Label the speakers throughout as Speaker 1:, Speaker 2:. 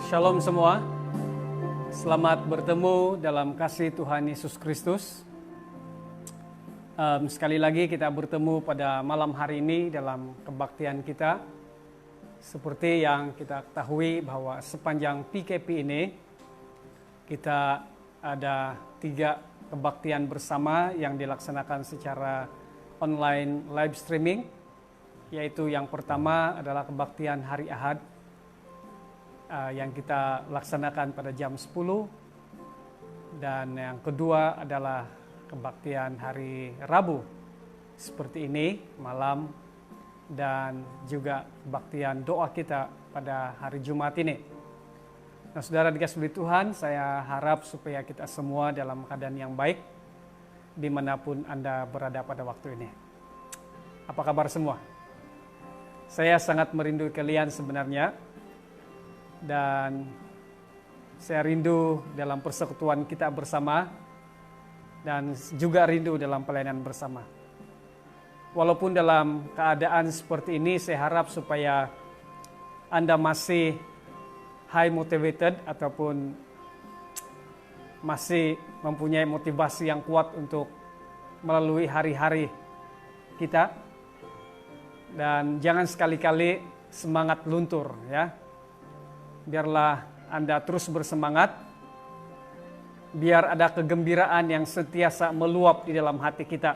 Speaker 1: Shalom semua, selamat bertemu dalam kasih Tuhan Yesus Kristus. Sekali lagi kita bertemu pada malam hari ini dalam kebaktian kita. Seperti yang kita ketahui bahwa sepanjang PKP ini kita ada 3 kebaktian bersama yang dilaksanakan secara online live streaming, yaitu yang pertama adalah kebaktian hari Ahad yang kita laksanakan pada jam 10, dan yang kedua adalah kebaktian hari Rabu seperti ini malam, dan juga kebaktian doa kita pada hari Jumat ini. Nah, saudara dikasihi Tuhan, saya harap supaya kita semua dalam keadaan yang baik dimanapun Anda berada pada waktu ini. Apa kabar semua? Saya sangat merindu kalian sebenarnya, dan saya rindu dalam persekutuan kita bersama dan juga rindu dalam pelayanan bersama. Walaupun dalam keadaan seperti ini, saya harap supaya Anda masih high motivated ataupun masih mempunyai motivasi yang kuat untuk melalui hari-hari kita, dan jangan sekali-kali semangat luntur ya. Biarlah Anda terus bersemangat, biar ada kegembiraan yang sentiasa meluap di dalam hati kita,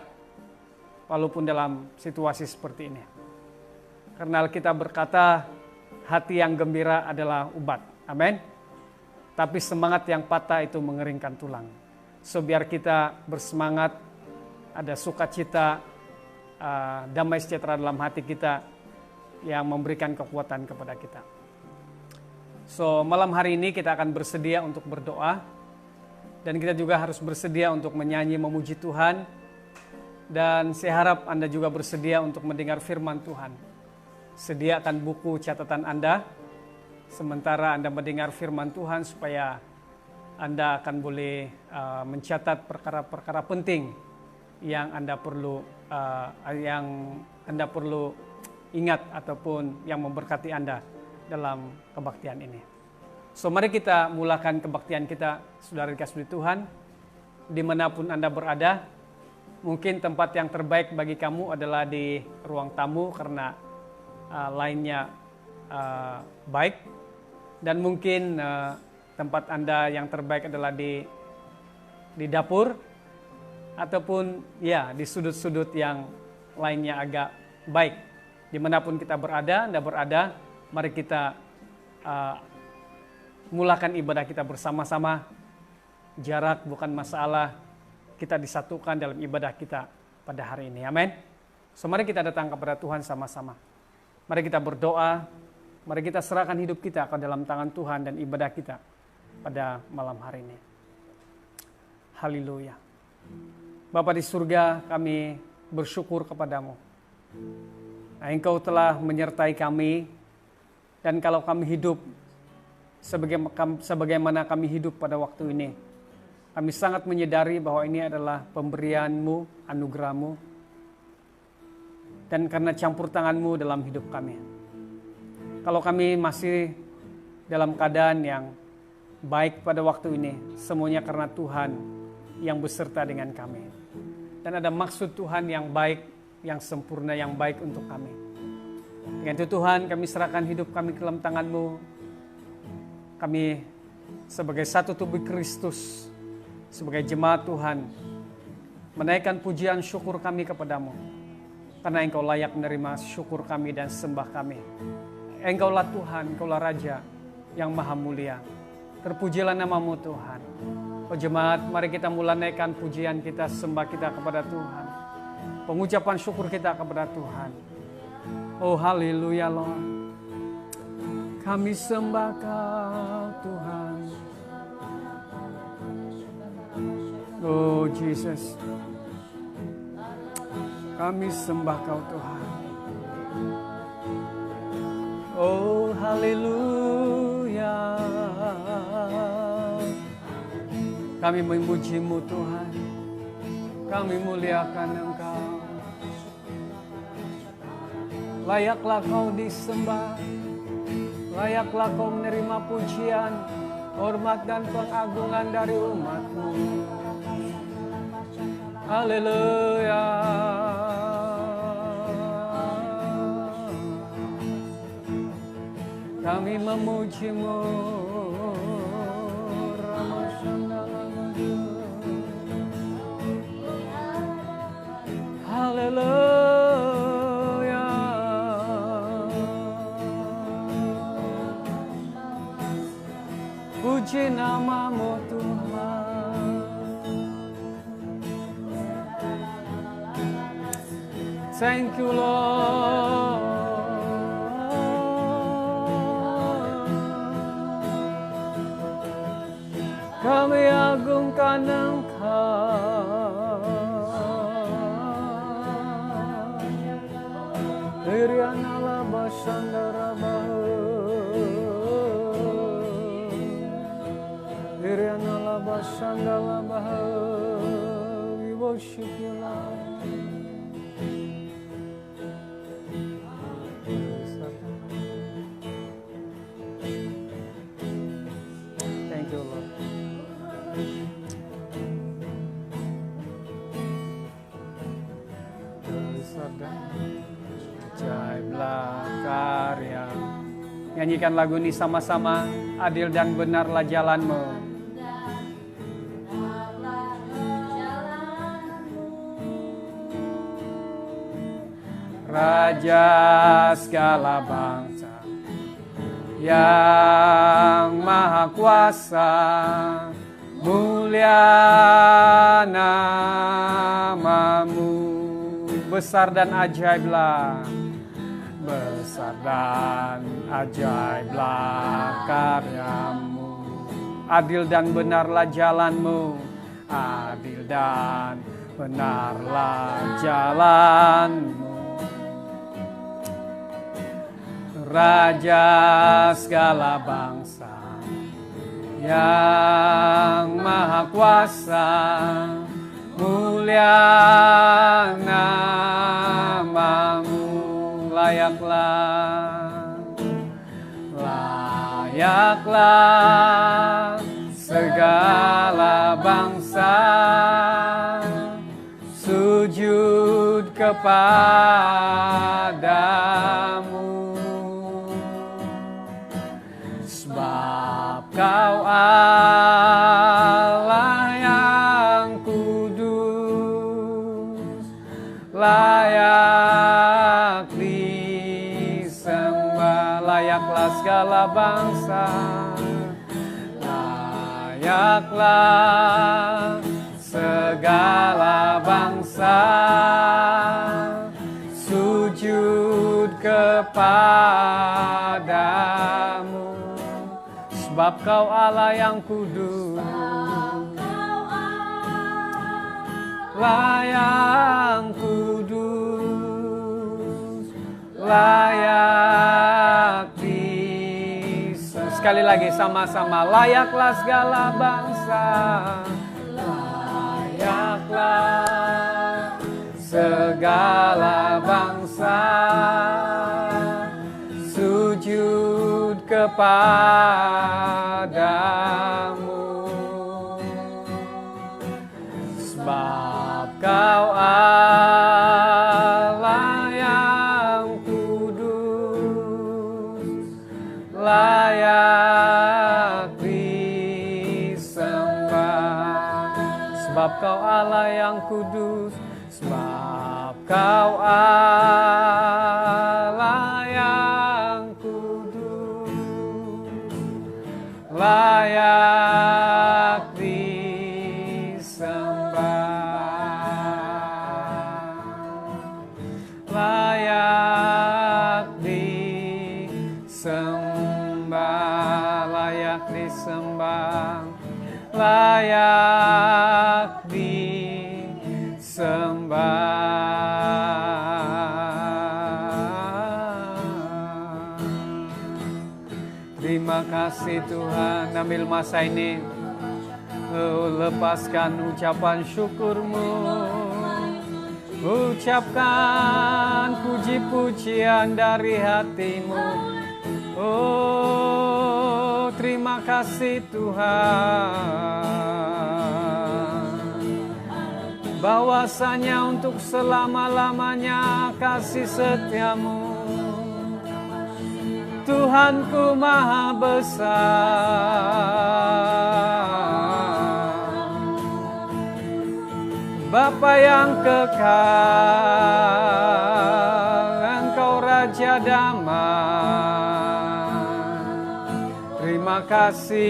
Speaker 1: walaupun dalam situasi seperti ini. Karena kita berkata, hati yang gembira adalah obat. Amin. Tapi semangat yang patah itu mengeringkan tulang. So biar kita bersemangat, ada sukacita, damai sejahtera dalam hati kita yang memberikan kekuatan kepada kita. So, malam hari ini kita akan bersedia untuk berdoa, dan kita juga harus bersedia untuk menyanyi memuji Tuhan, dan saya harap Anda juga bersedia untuk mendengar firman Tuhan. Sediakan buku catatan Anda sementara Anda mendengar firman Tuhan, supaya Anda akan boleh mencatat perkara-perkara penting yang Anda perlu ingat ataupun yang memberkati Anda dalam kebaktian ini. So, mari kita mulakan kebaktian kita, saudara dikasihi Tuhan, dimanapun Anda berada. Mungkin tempat yang terbaik bagi kamu adalah di ruang tamu karena lainnya baik, dan mungkin tempat Anda yang terbaik adalah di dapur, ataupun ya di sudut-sudut yang lainnya agak baik. Dimanapun kita berada, Anda berada, mari kita mulakan ibadah kita bersama-sama. Jarak bukan masalah, kita disatukan dalam ibadah kita pada hari ini. Amin. So, mari kita datang kepada Tuhan sama-sama. Mari kita berdoa, mari kita serahkan hidup kita ke dalam tangan Tuhan dan ibadah kita pada malam hari ini. Haleluya. Bapa di surga, kami bersyukur kepadamu. Engkau telah menyertai kami, dan kalau kami hidup sebagaimana kami hidup pada waktu ini, kami sangat menyadari bahwa ini adalah pemberian-Mu, anugerah-Mu, dan karena campur tangan-Mu dalam hidup kami. Kalau kami masih dalam keadaan yang baik pada waktu ini, semuanya karena Tuhan yang beserta dengan kami. Dan ada maksud Tuhan yang baik, yang sempurna, yang baik untuk kami. Dengan itu Tuhan, kami serahkan hidup kami ke dalam tangan-Mu. Kami sebagai satu tubuh Kristus, sebagai jemaat Tuhan, menaikkan pujian syukur kami kepadamu. Karena Engkau layak menerima syukur kami dan sembah kami. Engkaulah Tuhan, Engkaulah Raja yang maha mulia. Terpujilah nama-Mu Tuhan. Oh jemaat, mari kita mulai naikkan pujian kita, sembah kita kepada Tuhan. Pengucapan syukur kita kepada Tuhan. Oh haleluya Lord. Kami sembah Kau Tuhan. Oh Jesus. Kami sembah Kau Tuhan. Oh haleluya. Kami memuji-Mu Tuhan. Kami muliakan Engkau. Layaklah Kau disembah. Layaklah kau menerima pujian, hormat dan pengagungan dari umat-Mu. Haleluya. Kami memuji-Mu. Haleluya. Puji nama-Mu Tuhan. Thank you Lord. Kami agungkan Engkau. Iriana la basandara bahu. Iriana la basandara bahu. We worship you, Lord. Thank you, Lord. Ajaiblah karya. Nyanyikan lagu ini sama-sama. Adil dan benarlah jalan-Mu. Raja segala bangsa yang maha kuasa, mulia nama-Mu. Besar dan ajaiblah, besar dan ajaiblah karya-Mu. Adil dan benarlah jalan-Mu, adil dan benarlah jalan-Mu. Raja segala bangsa yang maha kuasa, mulia nama-Mu. Layaklah segala bangsa sujud kepadamu, sebab Kau Allah yang kudus, layak disembah. Layaklah segala bangsa, layaklah segala bangsa sujud kepadamu, sebab Kau Allah yang kudus, layak kudus, layak disembah. Sekali lagi sama-sama. Layaklah segala bangsa, layaklah segala bangsa sujud kepadamu, sebab Kau Allah yang kudus, layak disembah. Sebab Kau Allah yang kudus, sebab Kau Allah yang kudus, layak disembah, layak disembah, layak disembah, layak disembah. Terima kasih Tuhan. Ambil masa ini, lepaskan ucapan syukur-Mu, ucapkan puji-pujian dari hati-Mu. Oh, terima kasih Tuhan, bahwasanya untuk selama-lamanya kasih setiamu, Tuhanku maha besar. Bapa yang kekal, Engkau Raja damai, terima kasih.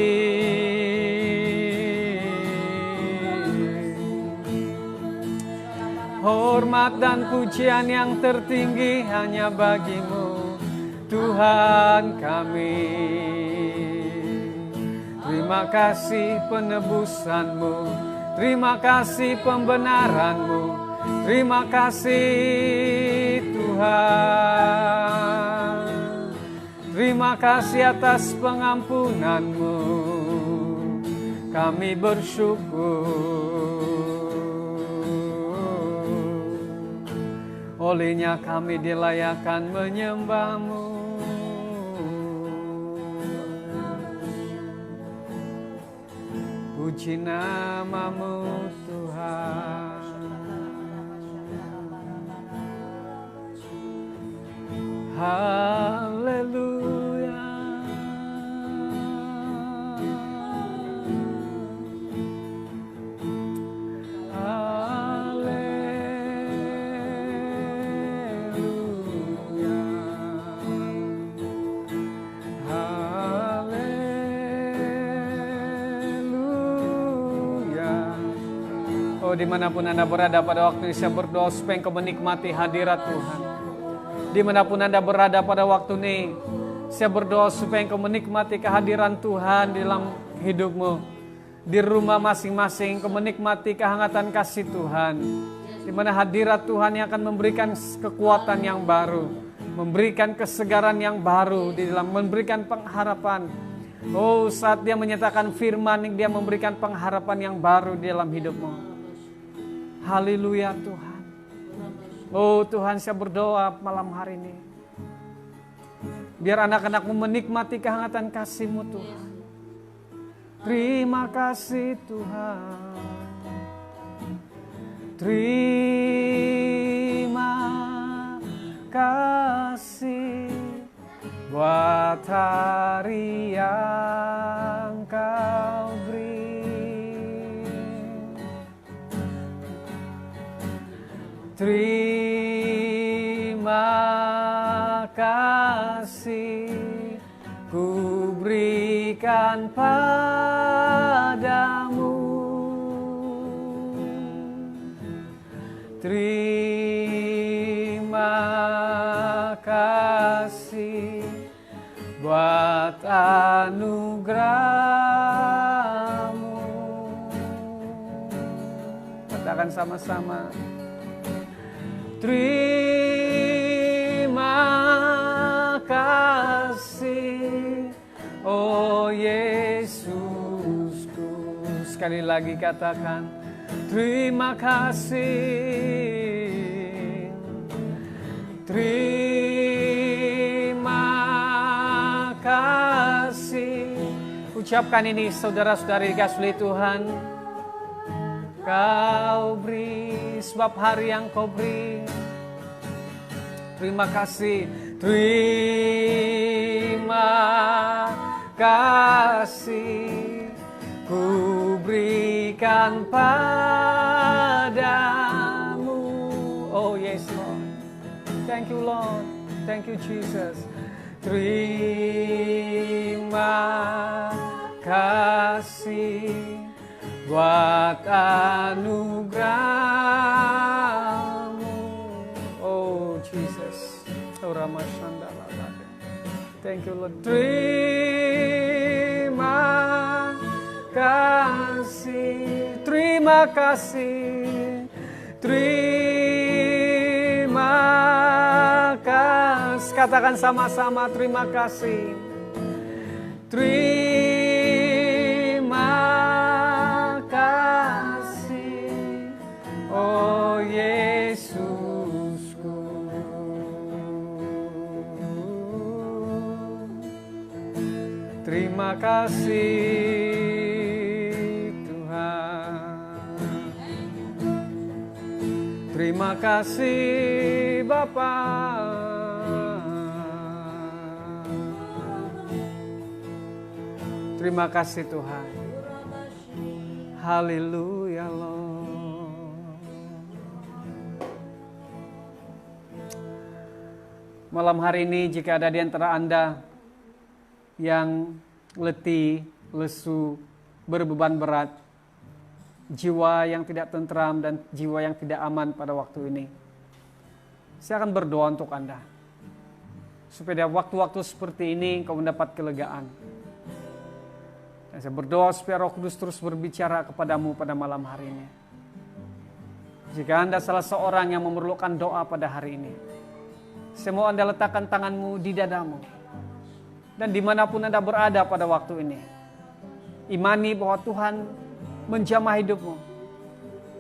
Speaker 1: Hormat dan pujian yang tertinggi hanya bagimu, Tuhan kami. Terima kasih penebusanmu, terima kasih pembenaranmu, terima kasih Tuhan. Terima kasih atas pengampunanmu, kami bersyukur. Olehnya kami dilayakan menyembahmu. Puji namamu Tuhan. Haleluya. Dimanapun Anda berada pada waktu ini, saya berdoa supaya Engkau menikmati hadirat Tuhan. Dimanapun Anda berada pada waktu ini, saya berdoa supaya Engkau menikmati kehadiran Tuhan di dalam hidupmu. Di rumah masing-masing, Engkau menikmati kehangatan kasih Tuhan, di mana hadirat Tuhan yang akan memberikan kekuatan yang baru, memberikan kesegaran yang baru, di dalam memberikan pengharapan. Oh, saat Dia menyatakan firman, Dia memberikan pengharapan yang baru di dalam hidupmu. Haleluya Tuhan. Oh Tuhan, saya berdoa malam hari ini, biar anak-anakmu menikmati kehangatan kasih-Mu Tuhan. Terima kasih Tuhan. Terima kasih buat hari yang Kau beri. Terima kasih ku berikan padamu. Terima kasih buat anugerah-Mu. Katakan sama-sama. Terima kasih, oh Yesusku. Sekali lagi katakan, terima kasih. Terima kasih. Ucapkan ini saudara-saudari kasih Tuhan. Kau beri, sebab hari yang Kau beri. Terima kasih. Terima kasih ku berikan padamu. Oh yes Lord. Thank you Lord. Thank you Jesus. Terima kasih buat anugerah-Mu, oh Jesus. Thank you Lord. Terima kasih, terima kasih, terima kasih. Katakan sama-sama, terima kasih. Terima kasih, oh Yesusku. Terima kasih Tuhan. Terima kasih Bapa. Terima kasih Tuhan. Haleluya Lord. Malam hari ini jika ada di antara Anda yang letih, lesu, berbeban berat, jiwa yang tidak tentram dan jiwa yang tidak aman pada waktu ini, saya akan berdoa untuk Anda. Supaya waktu-waktu seperti ini kau mendapat kelegaan. Dan saya berdoa supaya Roh Kudus terus berbicara kepadamu pada malam hari ini. Jika Anda salah seorang yang memerlukan doa pada hari ini, saya mau Anda letakkan tanganmu di dadamu. Dan dimanapun Anda berada pada waktu ini, imani bahwa Tuhan menjamah hidupmu.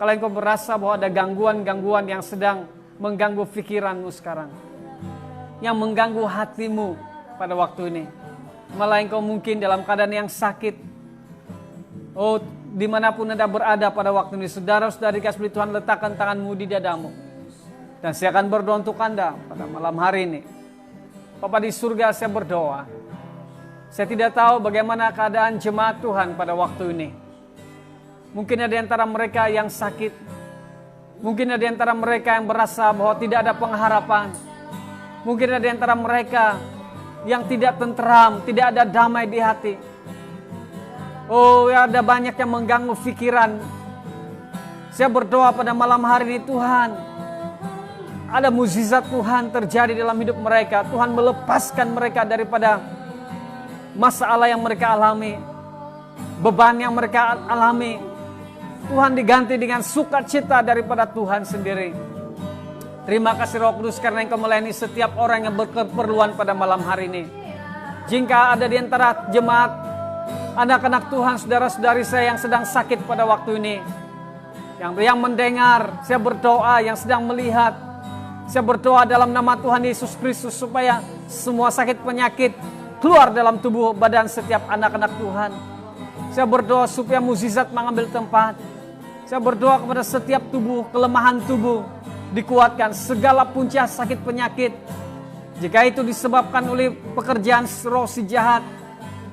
Speaker 1: Kalau engkau merasa bahwa ada gangguan-gangguan yang sedang mengganggu pikiranmu sekarang, yang mengganggu hatimu pada waktu ini, malah engkau mungkin dalam keadaan yang sakit. Oh, dimanapun Anda berada pada waktu ini, saudara-saudari kasih Tuhan, letakkan tanganmu di dadamu. Dan saya akan berdoa untuk Anda pada malam hari ini. Bapa di surga, saya berdoa. Saya tidak tahu bagaimana keadaan jemaat Tuhan pada waktu ini. Mungkin ada di antara mereka yang sakit. Mungkin ada di antara mereka yang merasa bahwa tidak ada pengharapan. Mungkin ada di antara mereka yang tidak tentram, tidak ada damai di hati. Oh, ada banyak yang mengganggu pikiran. Saya berdoa pada malam hari ini, Tuhan, ada mukjizat Tuhan terjadi dalam hidup mereka. Tuhan melepaskan mereka daripada masalah yang mereka alami, beban yang mereka alami. Tuhan diganti dengan sukacita daripada Tuhan sendiri. Terima kasih Roh Kudus karena Engkau melayani setiap orang yang berkeperluan pada malam hari ini. Jika ada di antara jemaat, anak-anak Tuhan, saudara-saudari saya yang sedang sakit pada waktu ini, yang mendengar, saya berdoa, yang sedang melihat, saya berdoa dalam nama Tuhan Yesus Kristus supaya semua sakit penyakit keluar dalam tubuh badan setiap anak-anak Tuhan. Saya berdoa supaya mukjizat mengambil tempat. Saya berdoa kepada setiap tubuh, kelemahan tubuh dikuatkan, segala punca sakit penyakit. Jika itu disebabkan oleh pekerjaan roh si jahat,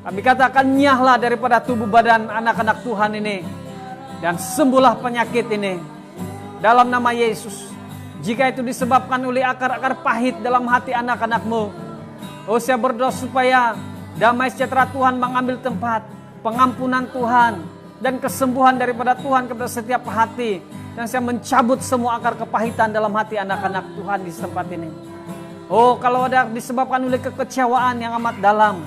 Speaker 1: kami katakan nyahlah daripada tubuh badan anak-anak Tuhan ini. Dan sembuhlah penyakit ini dalam nama Yesus. Jika itu disebabkan oleh akar-akar pahit dalam hati anak-anakmu, oh, saya berdoa supaya damai sejahtera Tuhan mengambil tempat, pengampunan Tuhan dan kesembuhan daripada Tuhan kepada setiap hati. Dan saya mencabut semua akar kepahitan dalam hati anak-anak Tuhan di tempat ini. Oh, kalau ada disebabkan oleh kekecewaan yang amat dalam,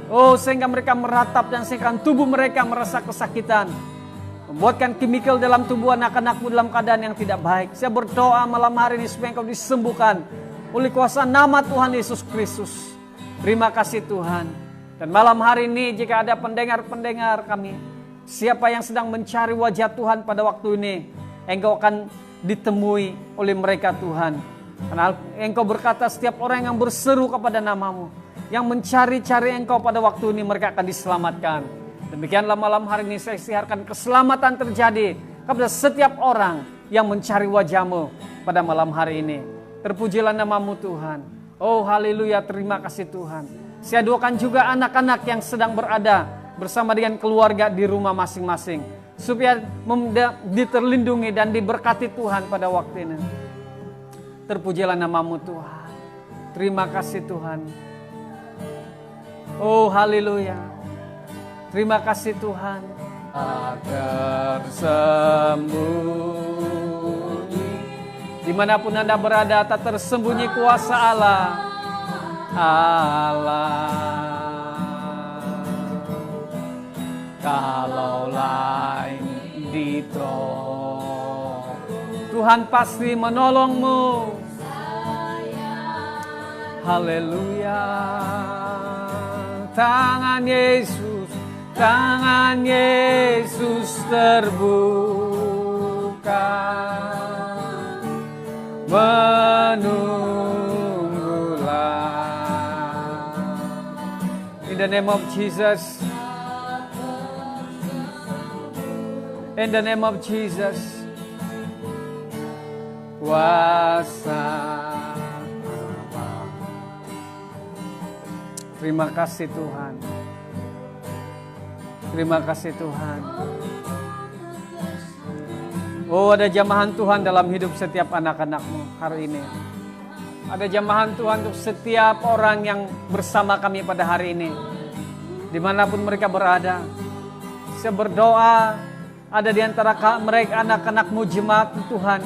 Speaker 1: oh, sehingga mereka meratap dan sehingga tubuh mereka merasa kesakitan, membuatkan kimikal dalam tubuh anak-anakmu dalam keadaan yang tidak baik. Saya berdoa malam hari ini supaya engkau disembuhkan oleh kuasa nama Tuhan Yesus Kristus. Terima kasih Tuhan. Dan malam hari ini jika ada pendengar-pendengar kami, siapa yang sedang mencari wajah Tuhan pada waktu ini, engkau akan ditemui oleh mereka Tuhan. Karena engkau berkata setiap orang yang berseru kepada namamu, yang mencari-cari engkau pada waktu ini, mereka akan diselamatkan. Demikianlah malam hari ini saya siarkan keselamatan terjadi kepada setiap orang yang mencari wajahmu pada malam hari ini. Terpujilah namamu Tuhan. Oh haleluya, terima kasih Tuhan. Saya doakan juga anak-anak yang sedang berada bersama dengan keluarga di rumah masing-masing, supaya diterlindungi dan diberkati Tuhan pada waktu ini. Terpujilah namamu Tuhan. Terima kasih Tuhan. Oh haleluya. Terima kasih Tuhan. Tersembunyi dimanapun Anda berada, tak tersembunyi kuasa Allah. Kalau lain ditolong, Tuhan pasti menolongmu. Haleluya. Tangan Yesus terbuka, menunggulah. In the the name of Jesus. In the name of Jesus. Kuasa. Terima kasih Tuhan. Terima kasih Tuhan. Oh, ada jamahan Tuhan dalam hidup setiap anak-anak-Mu hari ini. Ada jamahan Tuhan untuk setiap orang yang bersama kami pada hari ini. Dimanapun mereka berada. Saya berdoa ada di antara mereka anak-anak-Mu jemaat Tuhan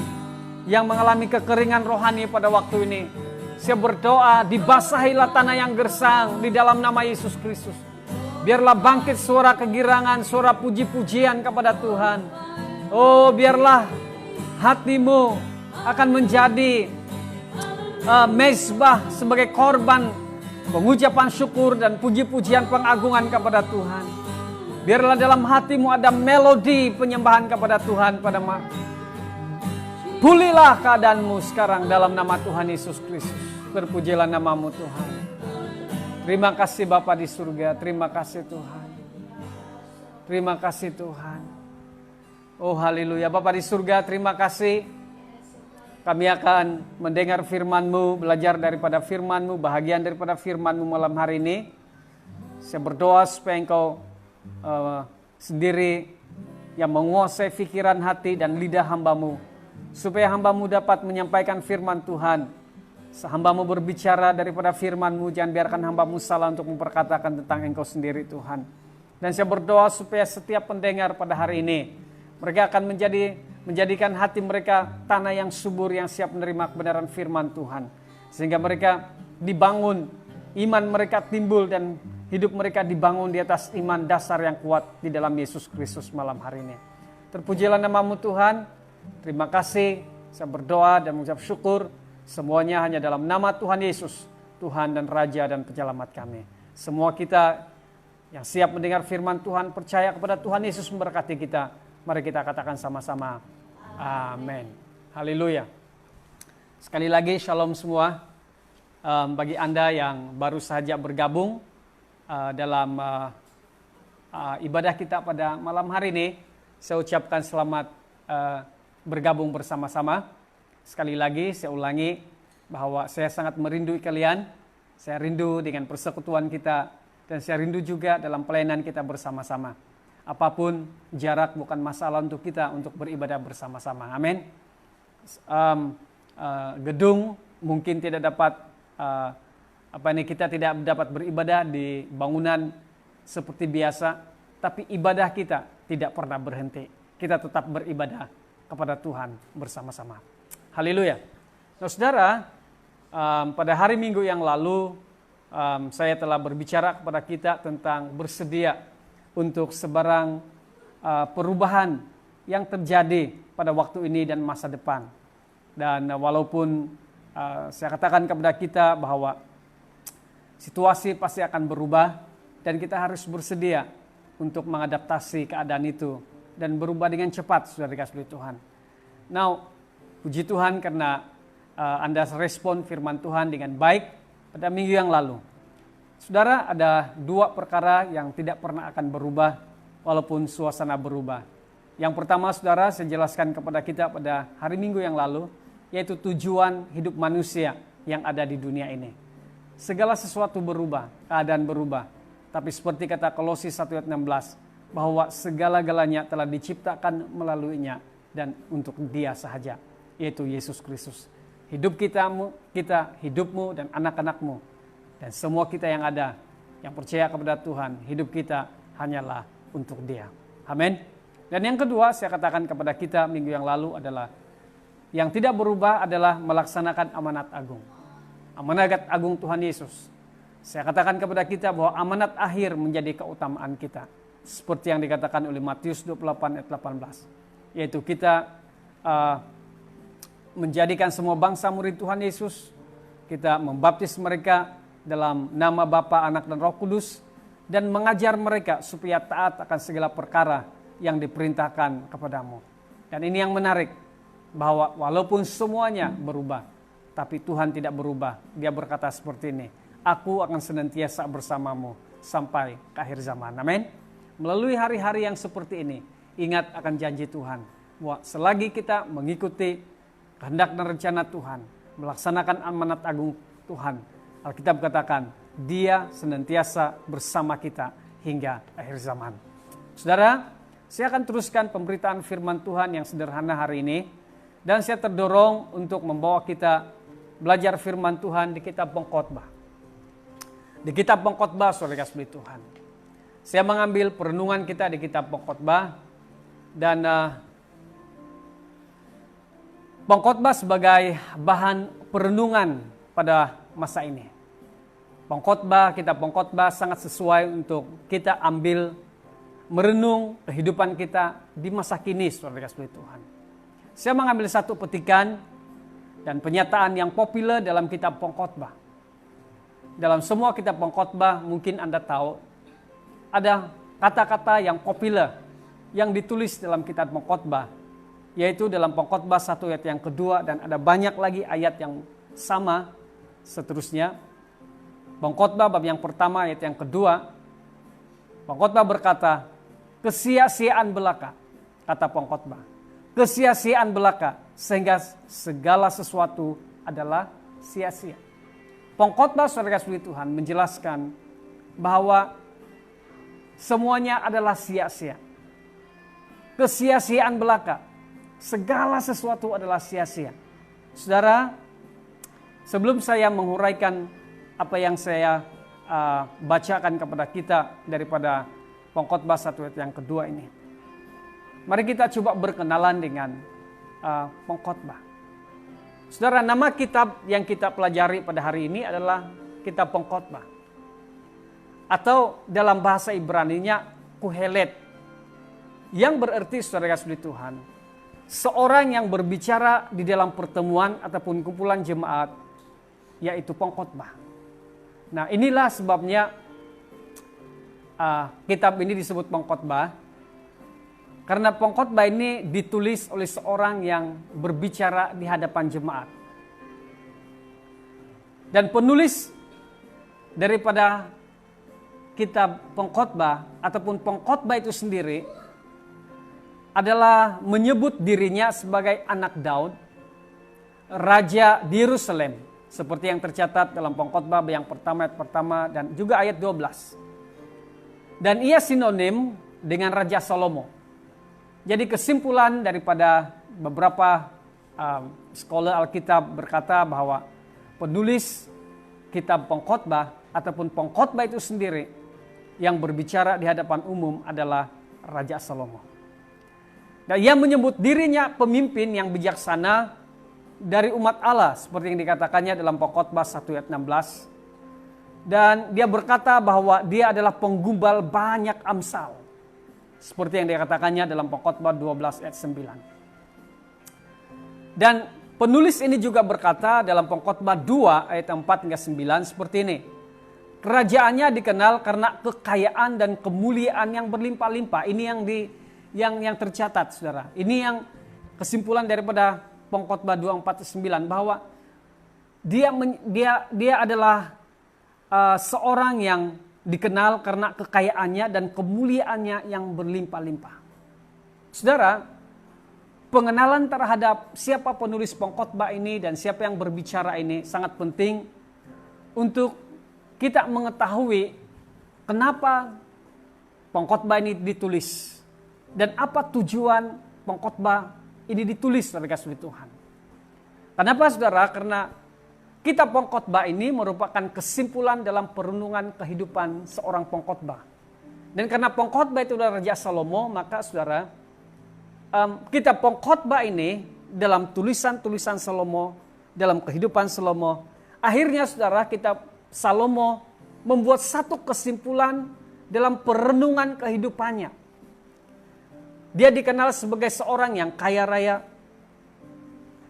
Speaker 1: yang mengalami kekeringan rohani pada waktu ini. Saya berdoa dibasahilah tanah yang gersang di dalam nama Yesus Kristus. Biarlah bangkit suara kegirangan, suara puji-pujian kepada Tuhan. Oh, biarlah hatimu akan menjadi mezbah sebagai korban pengucapan syukur dan puji-pujian pengagungan kepada Tuhan. Biarlah dalam hatimu ada melodi penyembahan kepada Tuhan pada pulihlah keadaanmu sekarang dalam nama Tuhan Yesus Kristus. Berpujilah namamu Tuhan. Terima kasih Bapa di surga. Terima kasih Tuhan. Terima kasih Tuhan. Oh haleluya. Bapa di surga, terima kasih. Kami akan mendengar firman-Mu, belajar daripada firman-Mu, bahagian daripada firman-Mu malam hari ini. Saya berdoa supaya Engkau sendiri yang menguasai pikiran hati dan lidah hamba-Mu. Supaya hamba-Mu dapat menyampaikan firman Tuhan. Hamba-Mu berbicara daripada firman-Mu, jangan biarkan hamba-Mu salah untuk memperkatakan tentang Engkau sendiri Tuhan. Dan saya berdoa supaya setiap pendengar pada hari ini, mereka akan menjadikan hati mereka tanah yang subur yang siap menerima kebenaran firman Tuhan. Sehingga mereka dibangun, iman mereka timbul dan hidup mereka dibangun di atas iman dasar yang kuat di dalam Yesus Kristus malam hari ini. Terpujilah namamu Tuhan. Terima kasih, saya berdoa dan mengucap syukur. Semuanya hanya dalam nama Tuhan Yesus, Tuhan dan Raja dan Penyelamat kami. Semua kita yang siap mendengar firman Tuhan, percaya kepada Tuhan Yesus memberkati kita. Mari kita katakan sama-sama, amin. Haleluya. Sekali lagi shalom semua. Bagi Anda yang baru saja bergabung dalam ibadah kita pada malam hari ini, saya ucapkan selamat bergabung bersama-sama. Sekali lagi saya ulangi bahwa saya sangat merindui kalian. Saya rindu dengan persekutuan kita dan saya rindu juga dalam pelayanan kita bersama-sama. Apapun jarak bukan masalah untuk kita untuk beribadah bersama-sama. Amin. Gedung mungkin tidak dapat kita tidak dapat beribadah di bangunan seperti biasa, tapi ibadah kita tidak pernah berhenti. Kita tetap beribadah kepada Tuhan bersama-sama. Haleluya. Nah, saudara, pada hari Minggu yang lalu saya telah berbicara kepada kita tentang bersedia untuk sebarang perubahan yang terjadi pada waktu ini dan masa depan. Dan walaupun saya katakan kepada kita bahwa situasi pasti akan berubah dan kita harus bersedia untuk mengadaptasi keadaan itu dan berubah dengan cepat, saudara dikasihi Tuhan. Now, puji Tuhan karena Anda respon firman Tuhan dengan baik pada minggu yang lalu. Saudara, ada dua perkara yang tidak pernah akan berubah walaupun suasana berubah. Yang pertama, saudara, saya jelaskan kepada kita pada hari Minggu yang lalu, yaitu tujuan hidup manusia yang ada di dunia ini. Segala sesuatu berubah, keadaan berubah. Tapi seperti kata Kolose 1 ayat 16, bahwa segala-galanya telah diciptakan melaluinya dan untuk Dia sahaja, yaitu Yesus Kristus. Hidup kita, hidupmu dan anak-anakmu, dan semua kita yang ada, yang percaya kepada Tuhan, hidup kita hanyalah untuk Dia. Amin. Dan yang kedua, saya katakan kepada kita minggu yang lalu adalah, yang tidak berubah adalah melaksanakan amanat agung. Amanat agung Tuhan Yesus. Saya katakan kepada kita bahwa amanat akhir menjadi keutamaan kita. Seperti yang dikatakan oleh Matius 28 ayat 18. Yaitu kita menjadikan semua bangsa murid Tuhan Yesus. Kita membaptis mereka dalam nama Bapa, Anak, dan Roh Kudus. Dan mengajar mereka supaya taat akan segala perkara yang diperintahkan kepadamu. Dan ini yang menarik. Bahwa walaupun semuanya berubah, tapi Tuhan tidak berubah. Dia berkata seperti ini, Aku akan senantiasa bersamamu sampai ke akhir zaman. Amin. Melalui hari-hari yang seperti ini, ingat akan janji Tuhan. Bahwa selagi kita mengikuti kehendak dan rencana Tuhan, melaksanakan amanat agung Tuhan, Alkitab katakan, Dia senantiasa bersama kita hingga akhir zaman. Saudara, saya akan teruskan pemberitaan firman Tuhan yang sederhana hari ini. Dan saya terdorong untuk membawa kita belajar firman Tuhan di kitab Pengkhotbah. Di kitab Pengkhotbah, saudara kasih Tuhan. Saya mengambil perenungan kita di kitab Pengkhotbah. Dan Pengkhotbah sebagai bahan perenungan pada masa ini. Pengkhotbah, kitab Pengkhotbah sangat sesuai untuk kita ambil merenung kehidupan kita di masa kini, saudara kasih Tuhan. Saya mengambil satu petikan dan pernyataan yang populer dalam kitab Pengkhotbah. Dalam semua kitab Pengkhotbah mungkin Anda tahu ada kata-kata yang populer yang ditulis dalam kitab Pengkhotbah, yaitu dalam Pengkhotbah 1 ayat yang kedua, dan ada banyak lagi ayat yang sama seterusnya. Pengkhotbah bab yang pertama ayat yang kedua, Pengkhotbah berkata, kesia-siaan belaka, kata Pengkhotbah. Kesia-siaan belaka, sehingga segala sesuatu adalah sia-sia. Pengkhotbah, saudara kasih Tuhan, menjelaskan bahwa semuanya adalah sia-sia. Kesia-siaan belaka, segala sesuatu adalah sia-sia. Saudara, sebelum saya menguraikan apa yang saya bacakan kepada kita daripada Pengkhotbah 1 ayat yang kedua ini, mari kita coba berkenalan dengan Pengkhotbah. Saudara, nama kitab yang kita pelajari pada hari ini adalah kitab Pengkhotbah. Atau dalam bahasa Ibrani-nya Kohelet. Yang berarti, saudara kasih Tuhan, seorang yang berbicara di dalam pertemuan ataupun kumpulan jemaat, yaitu Pengkhotbah. Nah, inilah sebabnya kitab ini disebut Pengkhotbah. Karena Pengkhotbah ini ditulis oleh seorang yang berbicara di hadapan jemaat. Dan penulis daripada kitab Pengkhotbah ataupun Pengkhotbah itu sendiri adalah menyebut dirinya sebagai anak Daud, raja di Yerusalem, seperti yang tercatat dalam Pengkhotbah yang pertama ayat pertama dan juga ayat 12. Dan ia sinonim dengan Raja Salomo. Jadi kesimpulan daripada beberapa scholar Alkitab berkata bahwa penulis kitab Pengkhotbah ataupun Pengkhotbah itu sendiri yang berbicara di hadapan umum adalah Raja Salomo. Dan ia menyebut dirinya pemimpin yang bijaksana dari umat Allah, seperti yang dikatakannya dalam Pengkhotbah 1 ayat 16. Dan dia berkata bahwa dia adalah penggumbal banyak amsal, seperti yang dikatakannya dalam Pengkhotbah 12 ayat 9. Dan penulis ini juga berkata dalam Pengkhotbah 2 ayat 4 hingga 9 seperti ini. Kerajaannya dikenal karena kekayaan dan kemuliaan yang berlimpah-limpah. Ini yang tercatat, saudara. Ini yang kesimpulan daripada Pengkhotbah 2, 4, 9 bahwa dia adalah seorang yang dikenal karena kekayaannya dan kemuliaannya yang berlimpah-limpah. Saudara, pengenalan terhadap siapa penulis Pengkhotbah ini dan siapa yang berbicara ini sangat penting untuk kita mengetahui kenapa Pengkhotbah ini ditulis dan apa tujuan Pengkhotbah ini ditulis oleh kasih Tuhan. Kenapa, saudara? Karena kitab Pengkhotbah ini merupakan kesimpulan dalam perenungan kehidupan seorang pengkhotbah. Dan karena pengkhotbah itu adalah Raja Salomo, maka saudara, kitab Pengkhotbah ini dalam tulisan-tulisan Salomo, dalam kehidupan Salomo, akhirnya saudara, kitab Salomo membuat satu kesimpulan dalam perenungan kehidupannya. Dia dikenal sebagai seorang yang kaya raya.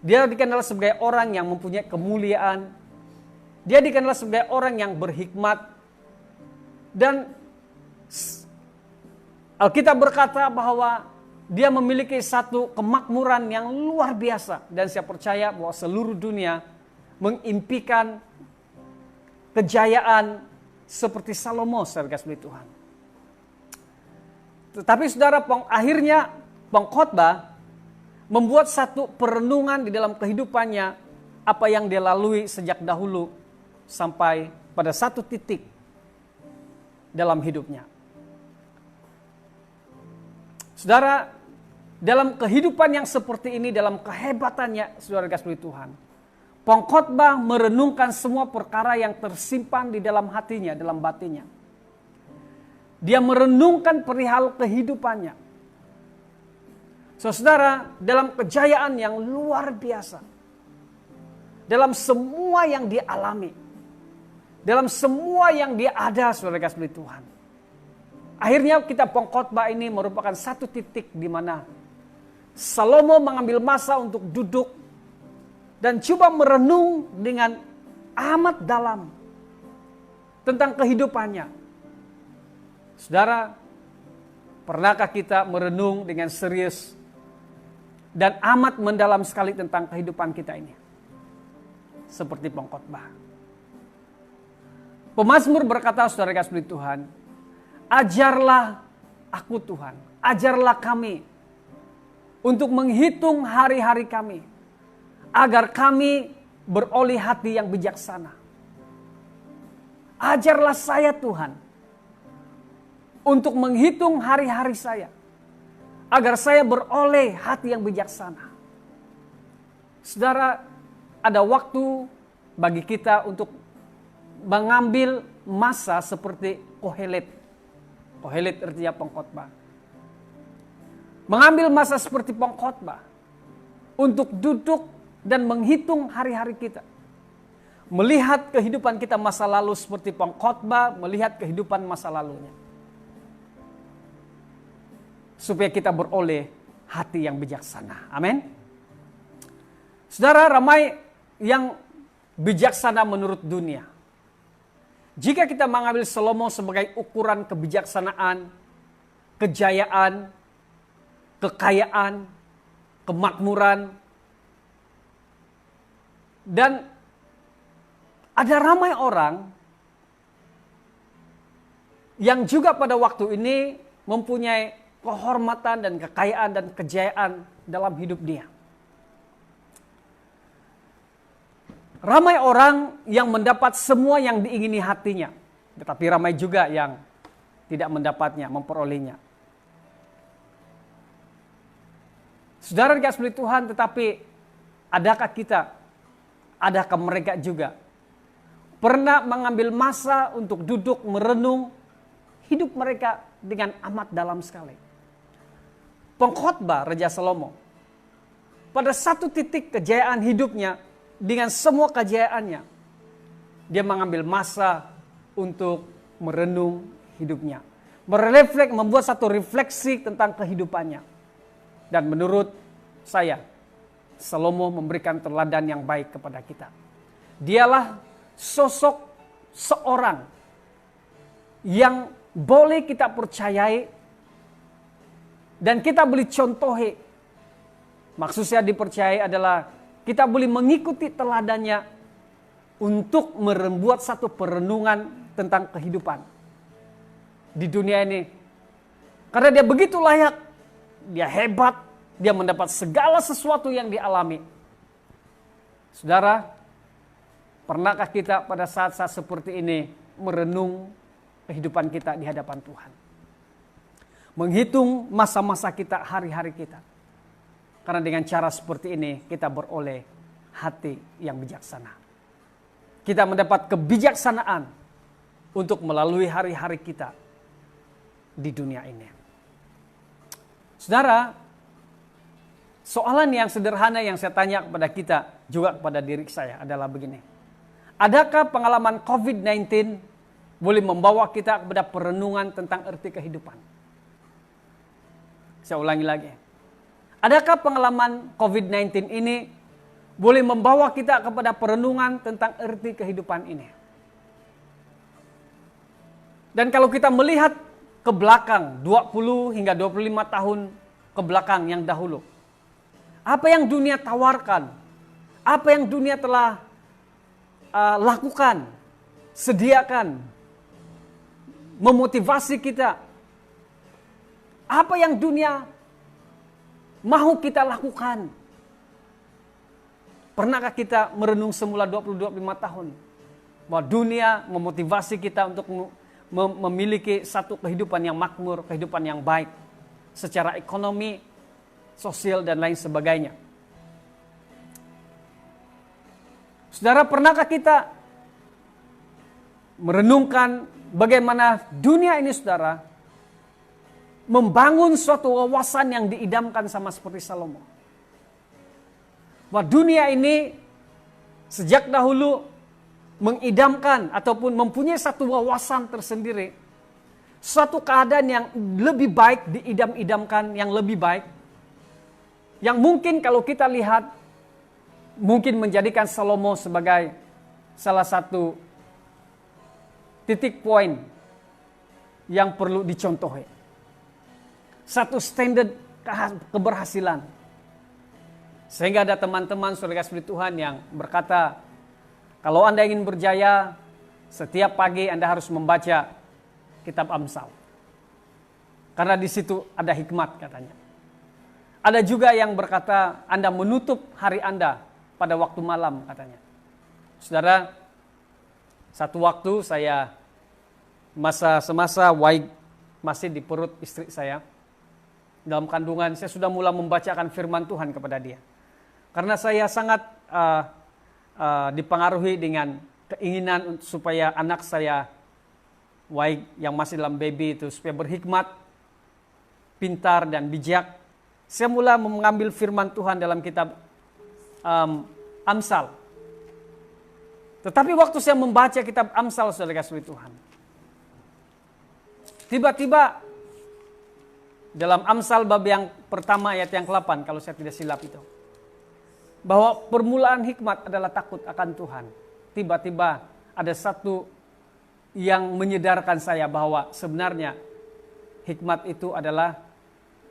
Speaker 1: Dia dikenal sebagai orang yang mempunyai kemuliaan. Dia dikenal sebagai orang yang berhikmat. Dan Alkitab berkata bahwa dia memiliki satu kemakmuran yang luar biasa. Dan saya percaya bahwa seluruh dunia mengimpikan kejayaan seperti Salomo, saudara kasih Tuhan. Tetapi saudara, akhirnya pengkhotbah membuat satu perenungan di dalam kehidupannya, apa yang dia lalui sejak dahulu sampai pada satu titik dalam hidupnya. Saudara, dalam kehidupan yang seperti ini, dalam kehebatannya, saudara kasih Tuhan, pengkhotbah merenungkan semua perkara yang tersimpan di dalam hatinya, dalam batinnya. Dia merenungkan perihal kehidupannya. Saudara, dalam kejayaan yang luar biasa, dalam semua yang dia alami, dalam semua yang dia ada, saudara kasih Tuhan. Akhirnya kitab pengkhotbah ini merupakan satu titik di mana Salomo mengambil masa untuk duduk dan coba merenung dengan amat dalam tentang kehidupannya. Saudara, pernahkah kita merenung dengan serius dan amat mendalam sekali tentang kehidupan kita ini? Seperti pengkhotbah. Pemazmur berkata, saudara kasih Tuhan, ajarlah aku Tuhan, ajarlah kami untuk menghitung hari-hari kami, agar kami beroleh hati yang bijaksana. Ajarlah saya Tuhan, untuk menghitung hari-hari saya, agar saya beroleh hati yang bijaksana. Saudara, ada waktu bagi kita untuk mengambil masa seperti Kohelet. Kohelet artinya pengkhotbah. Mengambil masa seperti pengkhotbah untuk duduk dan menghitung hari-hari kita. Melihat kehidupan kita masa lalu seperti pengkhotbah, melihat kehidupan masa lalunya. Supaya kita beroleh hati yang bijaksana. Amin. Saudara, ramai yang bijaksana menurut dunia. Jika kita mengambil Salomo sebagai ukuran kebijaksanaan, kejayaan, kekayaan, kemakmuran, dan ada ramai orang yang juga pada waktu ini mempunyai kehormatan dan kekayaan dan kejayaan dalam hidup dia. Ramai orang yang mendapat semua yang diingini hatinya, tetapi ramai juga yang tidak mendapatnya, memperolehnya. Saudara dikasihi Tuhan, tetapi adakah kita, adakah mereka juga pernah mengambil masa untuk duduk merenung hidup mereka dengan amat dalam sekali? Pengkhotbah Raja Salomo pada satu titik kejayaan hidupnya dengan semua kejayaannya, dia mengambil masa untuk merenung hidupnya, membuat satu refleksi tentang kehidupannya. Dan menurut saya, Salomo memberikan teladan yang baik kepada kita. Dialah sosok seorang yang boleh kita percayai dan kita boleh contohi. Maksud saya dipercayai adalah kita boleh mengikuti teladannya untuk membuat satu perenungan tentang kehidupan di dunia ini. Karena dia begitu layak, dia hebat, dia mendapat segala sesuatu yang dialami. Saudara, pernahkah kita pada saat-saat seperti ini merenung kehidupan kita di hadapan Tuhan? Menghitung masa-masa kita, hari-hari kita. Karena dengan cara seperti ini kita beroleh hati yang bijaksana. Kita mendapat kebijaksanaan untuk melalui hari-hari kita di dunia ini. Saudara, soalan yang sederhana yang saya tanya kepada kita, juga kepada diri saya adalah begini. Adakah pengalaman COVID-19 boleh membawa kita kepada perenungan tentang arti kehidupan? Saya ulangi lagi. Adakah pengalaman COVID-19 ini boleh membawa kita kepada perenungan tentang arti kehidupan ini? Dan kalau kita melihat ke belakang 20 hingga 25 tahun ke belakang yang dahulu, apa yang dunia tawarkan, apa yang dunia telah lakukan, sediakan memotivasi kita. Apa yang dunia mau kita lakukan? Pernahkah kita merenung semula 20-25 tahun? Bahwa dunia memotivasi kita untuk memiliki satu kehidupan yang makmur, kehidupan yang baik. Secara ekonomi, sosial, dan lain sebagainya. Saudara, pernahkah kita merenungkan bagaimana dunia ini, saudara, membangun suatu wawasan yang diidamkan sama seperti Salomo. Bahwa dunia ini sejak dahulu mengidamkan ataupun mempunyai satu wawasan tersendiri. Suatu keadaan yang lebih baik diidam-idamkan, yang lebih baik. Yang mungkin kalau kita lihat, mungkin menjadikan Salomo sebagai salah satu titik poin yang perlu dicontohi. Satu standar keberhasilan. Sehingga ada teman-teman saudara kasih Tuhan yang berkata, kalau Anda ingin berjaya, setiap pagi Anda harus membaca kitab Amsal. Karena di situ ada hikmat katanya. Ada juga yang berkata, Anda menutup hari Anda pada waktu malam katanya. Saudara, satu waktu saya semasa Waig masih di perut istri saya, dalam kandungan saya sudah mulai membacakan firman Tuhan kepada dia. Karena saya sangat dipengaruhi dengan keinginan supaya anak saya Waig yang masih dalam baby itu supaya berhikmat, pintar dan bijak. Saya mulai mengambil firman Tuhan dalam kitab Amsal. Tetapi waktu saya membaca kitab Amsal, saudara kasih Tuhan, tiba-tiba dalam Amsal bab yang pertama ayat yang ke-8, kalau saya tidak silap itu, bahwa permulaan hikmat adalah takut akan Tuhan. Tiba-tiba ada satu yang menyedarkan saya bahwa sebenarnya hikmat itu adalah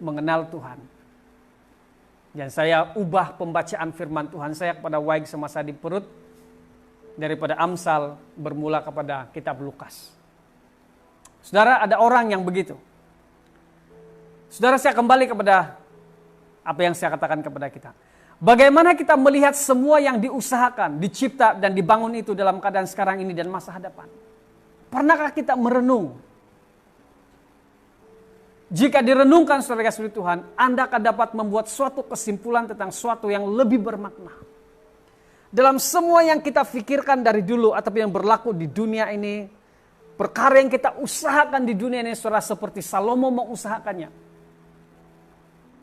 Speaker 1: mengenal Tuhan. Dan saya ubah pembacaan firman Tuhan saya kepada Waig semasa di perut, daripada Amsal bermula kepada kitab Lukas. Saudara, ada orang yang begitu. Saudara, saya kembali kepada apa yang saya katakan kepada kita. Bagaimana kita melihat semua yang diusahakan, dicipta dan dibangun itu dalam keadaan sekarang ini dan masa hadapan? Pernahkah kita merenung? Jika direnungkan saudara kasih Tuhan, Anda akan dapat membuat suatu kesimpulan tentang suatu yang lebih bermakna. Dalam semua yang kita pikirkan dari dulu atau yang berlaku di dunia ini, perkara yang kita usahakan di dunia ini saudara seperti Salomo mengusahakannya.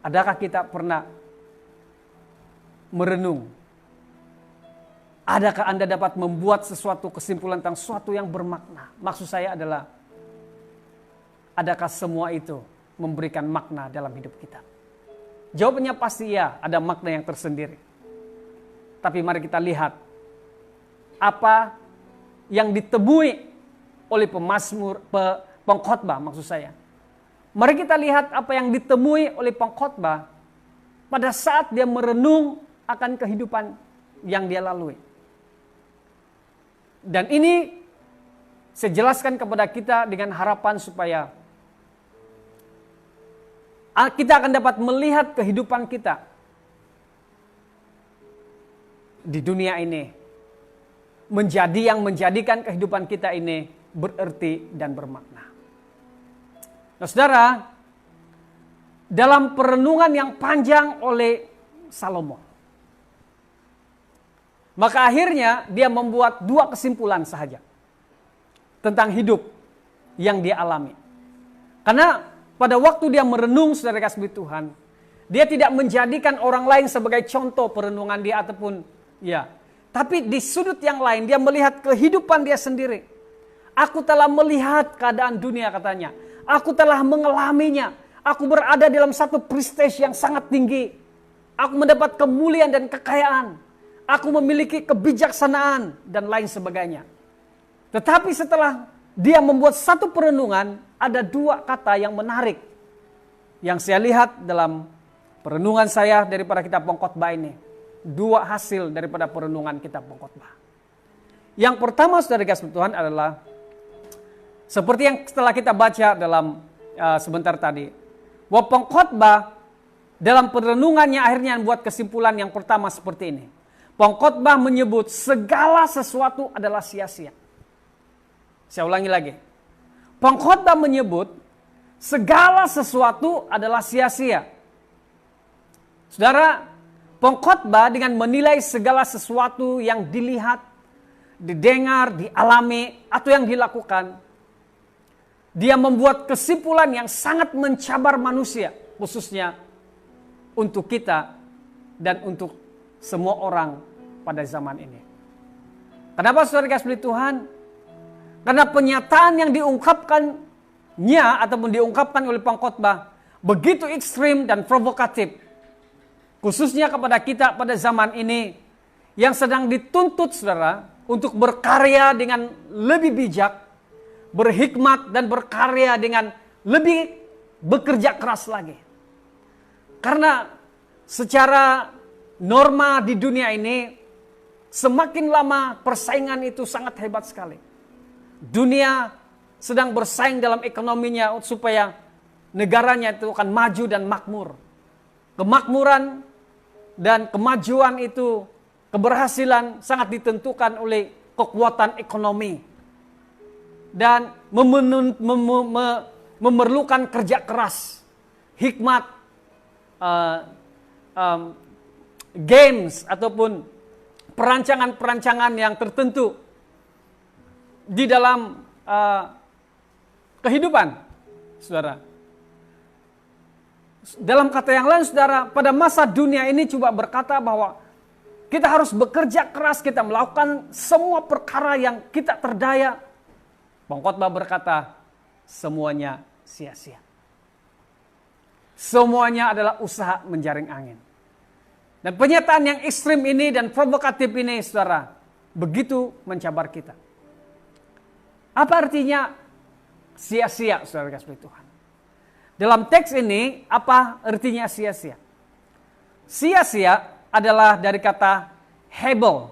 Speaker 1: Adakah kita pernah merenung? Adakah Anda dapat membuat sesuatu kesimpulan tentang sesuatu yang bermakna? Maksud saya adalah, adakah semua itu memberikan makna dalam hidup kita? Jawabannya pasti ya, ada makna yang tersendiri. Tapi mari kita lihat apa yang ditemui oleh pengkhotbah maksud saya. Mari kita lihat apa yang ditemui oleh pengkhotbah pada saat dia merenung akan kehidupan yang dia lalui. Dan ini saya jelaskan kepada kita dengan harapan supaya kita akan dapat melihat kehidupan kita di dunia ini menjadi yang menjadikan kehidupan kita ini berarti dan bermakna. Nah, saudara, dalam perenungan yang panjang oleh Salomo, maka akhirnya dia membuat dua kesimpulan sahaja tentang hidup yang dia alami. Karena pada waktu dia merenung, saudara kasih Tuhan, dia tidak menjadikan orang lain sebagai contoh perenungan dia ataupun ya. Tapi di sudut yang lain dia melihat kehidupan dia sendiri. Aku telah melihat keadaan dunia katanya. Aku telah mengalaminya. Aku berada dalam satu prestige yang sangat tinggi. Aku mendapat kemuliaan dan kekayaan. Aku memiliki kebijaksanaan dan lain sebagainya. Tetapi setelah dia membuat satu perenungan, ada dua kata yang menarik yang saya lihat dalam perenungan saya daripada kitab Pengkhotbah ini. Dua hasil daripada perenungan kitab Pengkhotbah. Yang pertama saudara kasih Tuhan adalah Seperti yang setelah kita baca dalam sebentar tadi, bahwa pengkhotbah dalam perenungannya akhirnya membuat kesimpulan yang pertama seperti ini. Pengkhotbah menyebut segala sesuatu adalah sia-sia. Saya ulangi lagi. Pengkhotbah menyebut segala sesuatu adalah sia-sia. Saudara, pengkhotbah dengan menilai segala sesuatu yang dilihat, didengar, dialami, atau yang dilakukan, dia membuat kesimpulan yang sangat mencabar manusia, khususnya untuk kita dan untuk semua orang pada zaman ini. Kenapa saudara kasih Tuhan? Karena penyataan yang diungkapkannya ataupun diungkapkan oleh pengkhotbah begitu ekstrim dan provokatif. Khususnya kepada kita pada zaman ini yang sedang dituntut saudara untuk berkarya dengan lebih bijak, berhikmat dan berkarya dengan lebih bekerja keras lagi. Karena secara norma di dunia ini semakin lama persaingan itu sangat hebat sekali. Dunia sedang bersaing dalam ekonominya supaya negaranya itu akan maju dan makmur. Kemakmuran dan kemajuan itu, keberhasilan sangat ditentukan oleh kekuatan ekonomi. Dan memerlukan kerja keras, hikmat, games ataupun perancangan-perancangan yang tertentu di dalam kehidupan, saudara. Dalam kata yang lain, saudara, pada masa dunia ini coba berkata bahwa kita harus bekerja keras, kita melakukan semua perkara yang kita terdaya. Pengkhotbah berkata, semuanya sia-sia. Semuanya adalah usaha menjaring angin. Dan pernyataan yang ekstrim ini dan provokatif ini, saudara, begitu mencabar kita. Apa artinya sia-sia, saudara kasih Tuhan? Dalam teks ini, apa artinya sia-sia? Sia-sia adalah dari kata hebel.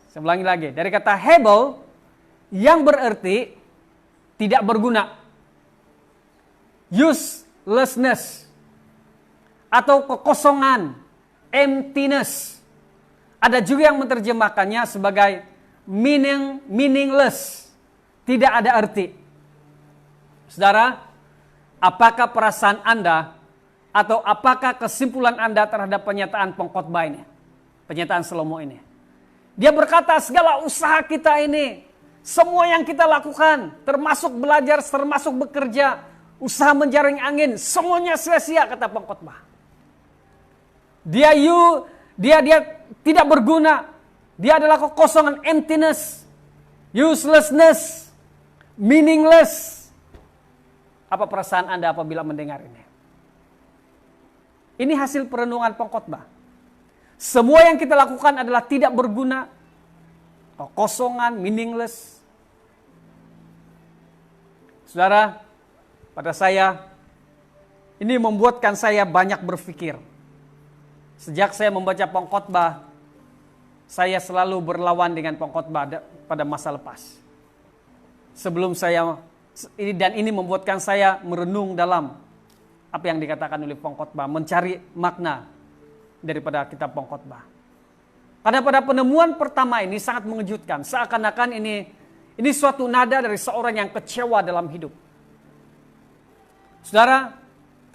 Speaker 1: Saya ulangi lagi, dari kata hebel yang berarti tidak berguna, uselessness, atau kekosongan, emptiness. Ada juga yang menerjemahkannya sebagai meaningless, tidak ada arti. Saudara, apakah perasaan Anda atau apakah kesimpulan Anda terhadap pernyataan pengkhotbah ini? Pernyataan Salomo ini. Dia berkata segala usaha kita ini, semua yang kita lakukan, termasuk belajar, termasuk bekerja, usaha menjaring angin, semuanya sia-sia, kata pengkhotbah. Dia tidak berguna. Dia adalah kekosongan, emptiness, uselessness, meaningless. Apa perasaan Anda apabila mendengar ini? Ini hasil perenungan pengkhotbah. Semua yang kita lakukan adalah tidak berguna, kekosongan, meaningless. Saudara, pada saya, ini membuatkan saya banyak berpikir. Sejak saya membaca pengkhotbah, saya selalu berlawan dengan pengkhotbah pada masa lepas. Sebelum saya, ini membuatkan saya merenung dalam apa yang dikatakan oleh pengkhotbah, mencari makna daripada kitab pengkhotbah. Karena pada penemuan pertama ini sangat mengejutkan, seakan-akan ini suatu nada dari seorang yang kecewa dalam hidup. Saudara,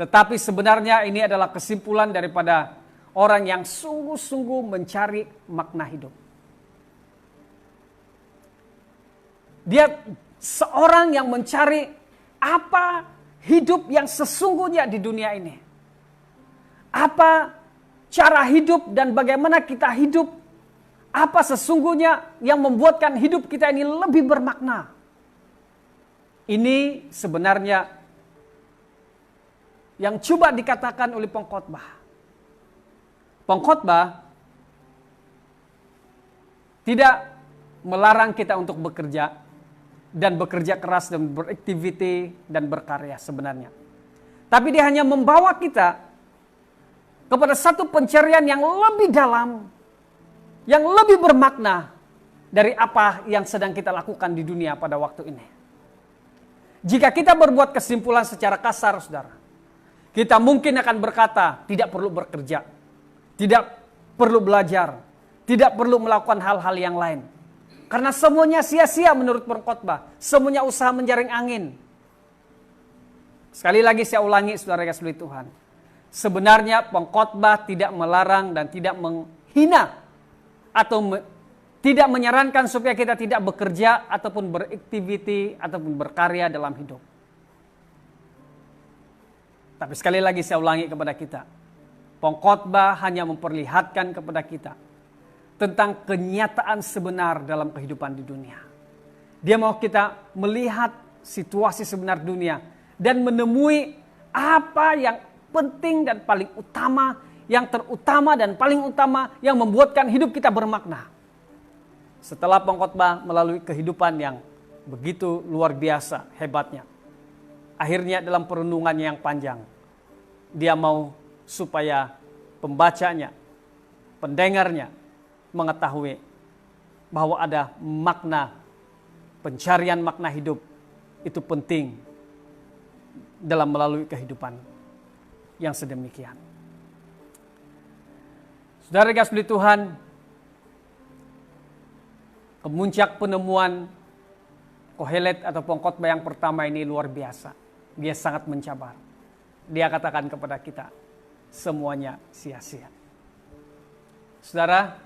Speaker 1: tetapi sebenarnya ini adalah kesimpulan daripada orang yang sungguh-sungguh mencari makna hidup. Dia seorang yang mencari apa hidup yang sesungguhnya di dunia ini. Apa cara hidup dan bagaimana kita hidup. Apa sesungguhnya yang membuatkan hidup kita ini lebih bermakna. Ini sebenarnya yang coba dikatakan oleh pengkhotbah. Pengkhotbah tidak melarang kita untuk bekerja dan bekerja keras dan beraktiviti dan berkarya sebenarnya. Tapi dia hanya membawa kita kepada satu pencarian yang lebih dalam, yang lebih bermakna, dari apa yang sedang kita lakukan di dunia pada waktu ini. Jika kita berbuat kesimpulan secara kasar, saudara, kita mungkin akan berkata, tidak perlu bekerja, tidak perlu belajar, tidak perlu melakukan hal-hal yang lain. Karena semuanya sia-sia menurut pengkhotbah, semuanya usaha menjaring angin. Sekali lagi saya ulangi, saudara yang kasih Tuhan. Sebenarnya pengkhotbah tidak melarang dan tidak menghina atau tidak menyarankan supaya kita tidak bekerja ataupun beraktiviti ataupun berkarya dalam hidup. Tapi sekali lagi saya ulangi kepada kita. Pengkhotbah hanya memperlihatkan kepada kita tentang kenyataan sebenar dalam kehidupan di dunia. Dia mau kita melihat situasi sebenar dunia dan menemui apa yang penting dan paling utama, yang terutama dan paling utama yang membuatkan hidup kita bermakna. Setelah pengkhotbah melalui kehidupan yang begitu luar biasa hebatnya, akhirnya dalam perenungannya yang panjang, dia mau supaya pembacanya, pendengarnya mengetahui bahwa ada makna, pencarian makna hidup itu penting dalam melalui kehidupan yang sedemikian. Saudara kasih Tuhan, kemuncak penemuan Kohelet atau pengkhotbah yang pertama ini luar biasa. Dia sangat mencabar. Dia katakan kepada kita, semuanya sia-sia. Saudara,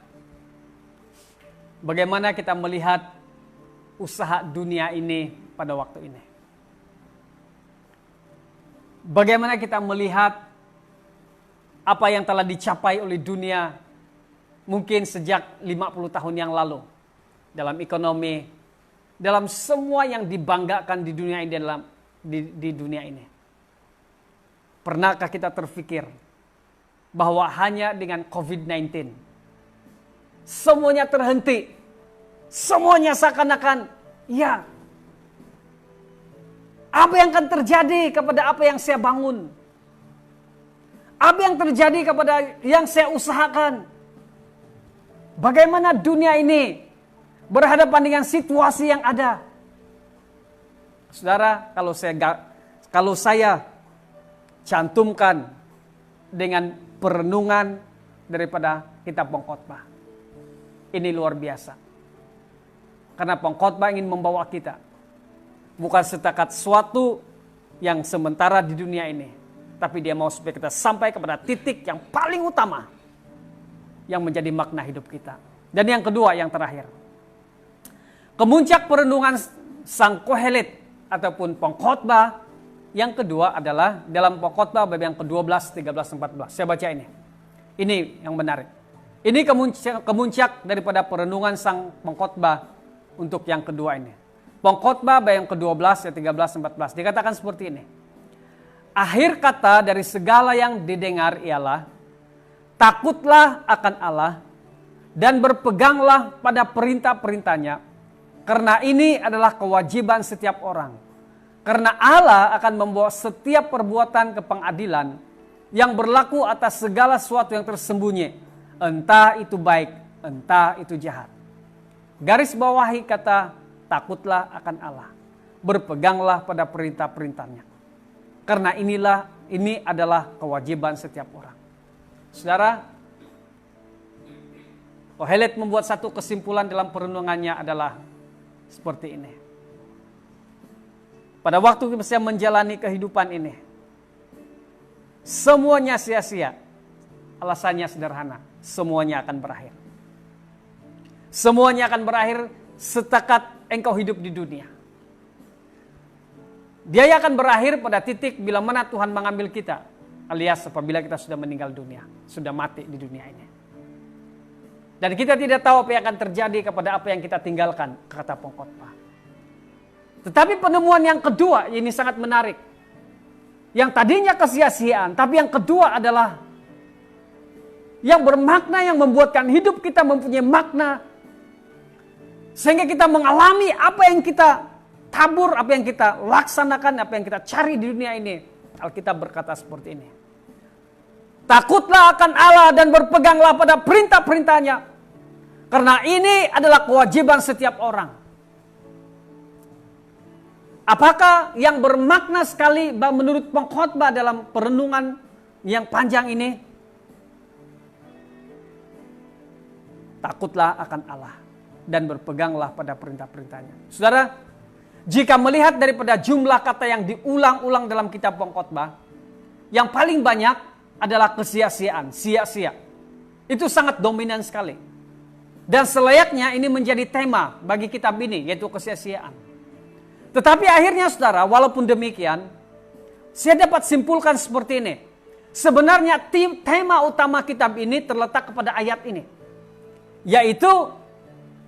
Speaker 1: bagaimana kita melihat usaha dunia ini pada waktu ini? Bagaimana kita melihat apa yang telah dicapai oleh dunia mungkin sejak 50 tahun yang lalu dalam ekonomi, dalam semua yang dibanggakan di dunia ini, di dunia ini. Pernahkah kita terfikir bahwa hanya dengan COVID-19 semuanya terhenti, semuanya seakan-akan ya, apa yang akan terjadi kepada apa yang saya bangun? Apa yang terjadi kepada yang saya usahakan? Bagaimana dunia ini berhadapan dengan situasi yang ada? Saudara, kalau saya cantumkan dengan perenungan daripada kitab pengkhotbah, ini luar biasa. Karena pengkhotbah ingin membawa kita bukan setakat suatu yang sementara di dunia ini, tapi dia mau supaya kita sampai kepada titik yang paling utama yang menjadi makna hidup kita. Dan yang kedua, yang terakhir, kemuncak perenungan sang Kohelet ataupun pengkhotbah yang kedua adalah dalam pengkhotbah bab yang ke-12, 13, 14. Saya baca ini. Ini yang menarik. Ini kemuncak daripada perenungan sang pengkhotbah untuk yang kedua ini. Pengkhotbah bab yang ke-12, 13, 14. Dikatakan seperti ini. Akhir kata dari segala yang didengar ialah, takutlah akan Allah dan berpeganglah pada perintah-perintahnya, karena ini adalah kewajiban setiap orang. Karena Allah akan membawa setiap perbuatan ke pengadilan yang berlaku atas segala sesuatu yang tersembunyi, entah itu baik, entah itu jahat. Garis bawahi kata, takutlah akan Allah, berpeganglah pada perintah-perintahnya. Karena ini adalah kewajiban setiap orang. Saudara, Kohelet membuat satu kesimpulan dalam perenungannya adalah seperti ini. Pada waktu saya menjalani kehidupan ini, semuanya sia-sia. Alasannya sederhana, semuanya akan berakhir. Semuanya akan berakhir setakat engkau hidup di dunia. Dia akan berakhir pada titik bila mana Tuhan mengambil kita, alias apabila kita sudah meninggal dunia, sudah mati di dunia ini. Dan kita tidak tahu apa yang akan terjadi kepada apa yang kita tinggalkan, kata pengkhotbah. Tetapi penemuan yang kedua ini sangat menarik. Yang tadinya kesia-siaan, tapi yang kedua adalah yang bermakna, yang membuatkan hidup kita mempunyai makna. Sehingga kita mengalami apa yang kita tabur, apa yang kita laksanakan, apa yang kita cari di dunia ini. Alkitab berkata seperti ini. Takutlah akan Allah dan berpeganglah pada perintah-perintahnya. Karena ini adalah kewajiban setiap orang. Apakah yang bermakna sekali menurut pengkhotbah dalam perenungan yang panjang ini? Takutlah akan Allah dan berpeganglah pada perintah-perintahnya. Saudara, jika melihat daripada jumlah kata yang diulang-ulang dalam kitab pengkhotbah, yang paling banyak adalah kesia-siaan, sia-sia. Itu sangat dominan sekali. Dan selayaknya ini menjadi tema bagi kitab ini, yaitu kesia-siaan. Tetapi akhirnya saudara, walaupun demikian, saya dapat simpulkan seperti ini. Sebenarnya tema utama kitab ini terletak kepada ayat ini. Yaitu,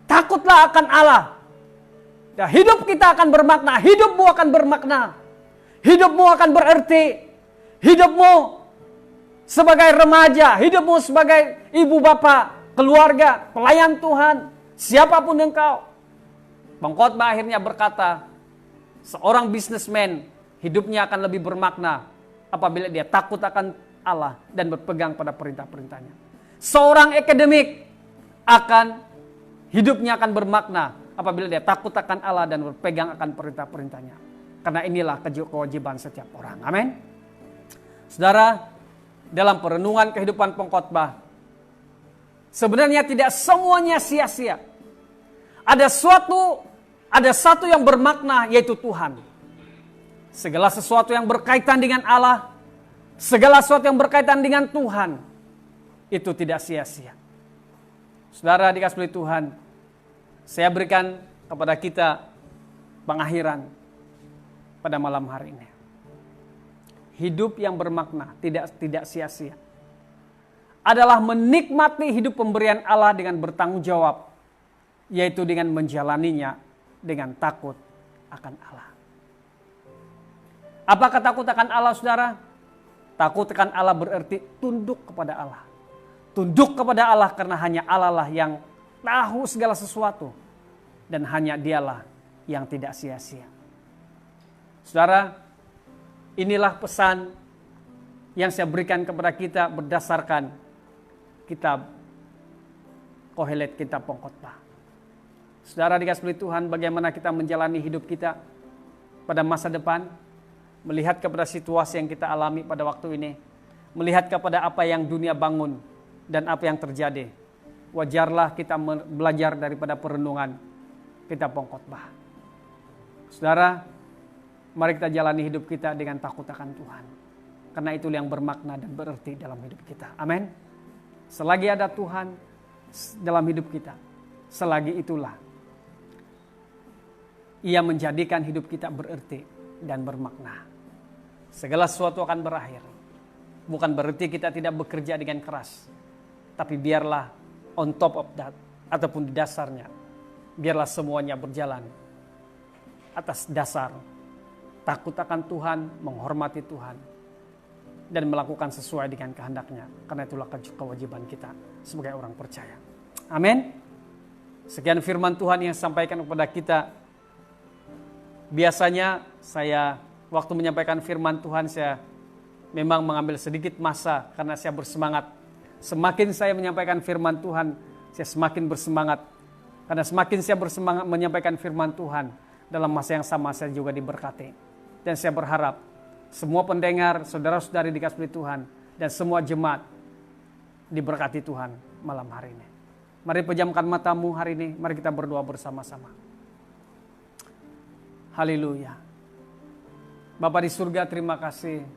Speaker 1: takutlah akan Allah. Ya, hidup kita akan bermakna, hidupmu akan bermakna. Hidupmu akan berarti. Hidupmu sebagai remaja, hidupmu sebagai ibu bapak, keluarga, pelayan Tuhan, siapapun engkau. Pengkhotbah akhirnya berkata, seorang bisnismen hidupnya akan lebih bermakna apabila dia takut akan Allah dan berpegang pada perintah-perintahnya. Seorang akademik hidupnya akan bermakna apabila dia takut akan Allah dan berpegang akan perintah-perintahnya. Karena inilah kewajiban setiap orang. Amin. Saudara, dalam perenungan kehidupan pengkhotbah, sebenarnya tidak semuanya sia-sia. Ada satu yang bermakna, yaitu Tuhan. Segala sesuatu yang berkaitan dengan Allah, segala sesuatu yang berkaitan dengan Tuhan, itu tidak sia-sia. Saudara dikasih oleh Tuhan, saya berikan kepada kita pengakhiran pada malam hari ini. Hidup yang bermakna, tidak sia-sia, adalah menikmati hidup pemberian Allah dengan bertanggung jawab, yaitu dengan menjalaninya dengan takut akan Allah. Apakah takut akan Allah, saudara? Takut akan Allah berarti tunduk kepada Allah. Tunduk kepada Allah karena hanya Allah lah yang tahu segala sesuatu. Dan hanya dialah yang tidak sia-sia. Saudara, inilah pesan yang saya berikan kepada kita berdasarkan kitab Kohelet, kitab pengkhotbah. Saudara dikasih oleh Tuhan, bagaimana kita menjalani hidup kita pada masa depan, melihat kepada situasi yang kita alami pada waktu ini, melihat kepada apa yang dunia bangun dan apa yang terjadi. Wajarlah kita belajar daripada perenungan kitab pengkhotbah. Saudara, mari kita jalani hidup kita dengan takut akan Tuhan. Karena itu yang bermakna dan berarti dalam hidup kita. Amin. Selagi ada Tuhan dalam hidup kita, selagi itulah Ia menjadikan hidup kita berarti dan bermakna. Segala sesuatu akan berakhir. Bukan berarti kita tidak bekerja dengan keras. Tapi biarlah on top of that, ataupun di dasarnya, biarlah semuanya berjalan atas dasar takut akan Tuhan, menghormati Tuhan, dan melakukan sesuai dengan kehendak-Nya. Karena itulah kewajiban kita sebagai orang percaya. Amin. Sekian firman Tuhan yang sampaikan kepada kita. Biasanya saya waktu menyampaikan firman Tuhan, saya memang mengambil sedikit masa karena saya bersemangat. Semakin saya menyampaikan firman Tuhan, saya semakin bersemangat. Karena semakin saya bersemangat menyampaikan firman Tuhan, dalam masa yang sama saya juga diberkati. Dan saya berharap semua pendengar, saudara-saudari dikasihi Tuhan, dan semua jemaat diberkati Tuhan malam hari ini. Mari pejamkan matamu hari ini, mari kita berdoa bersama-sama. Haleluya. Bapa di surga, terima kasih.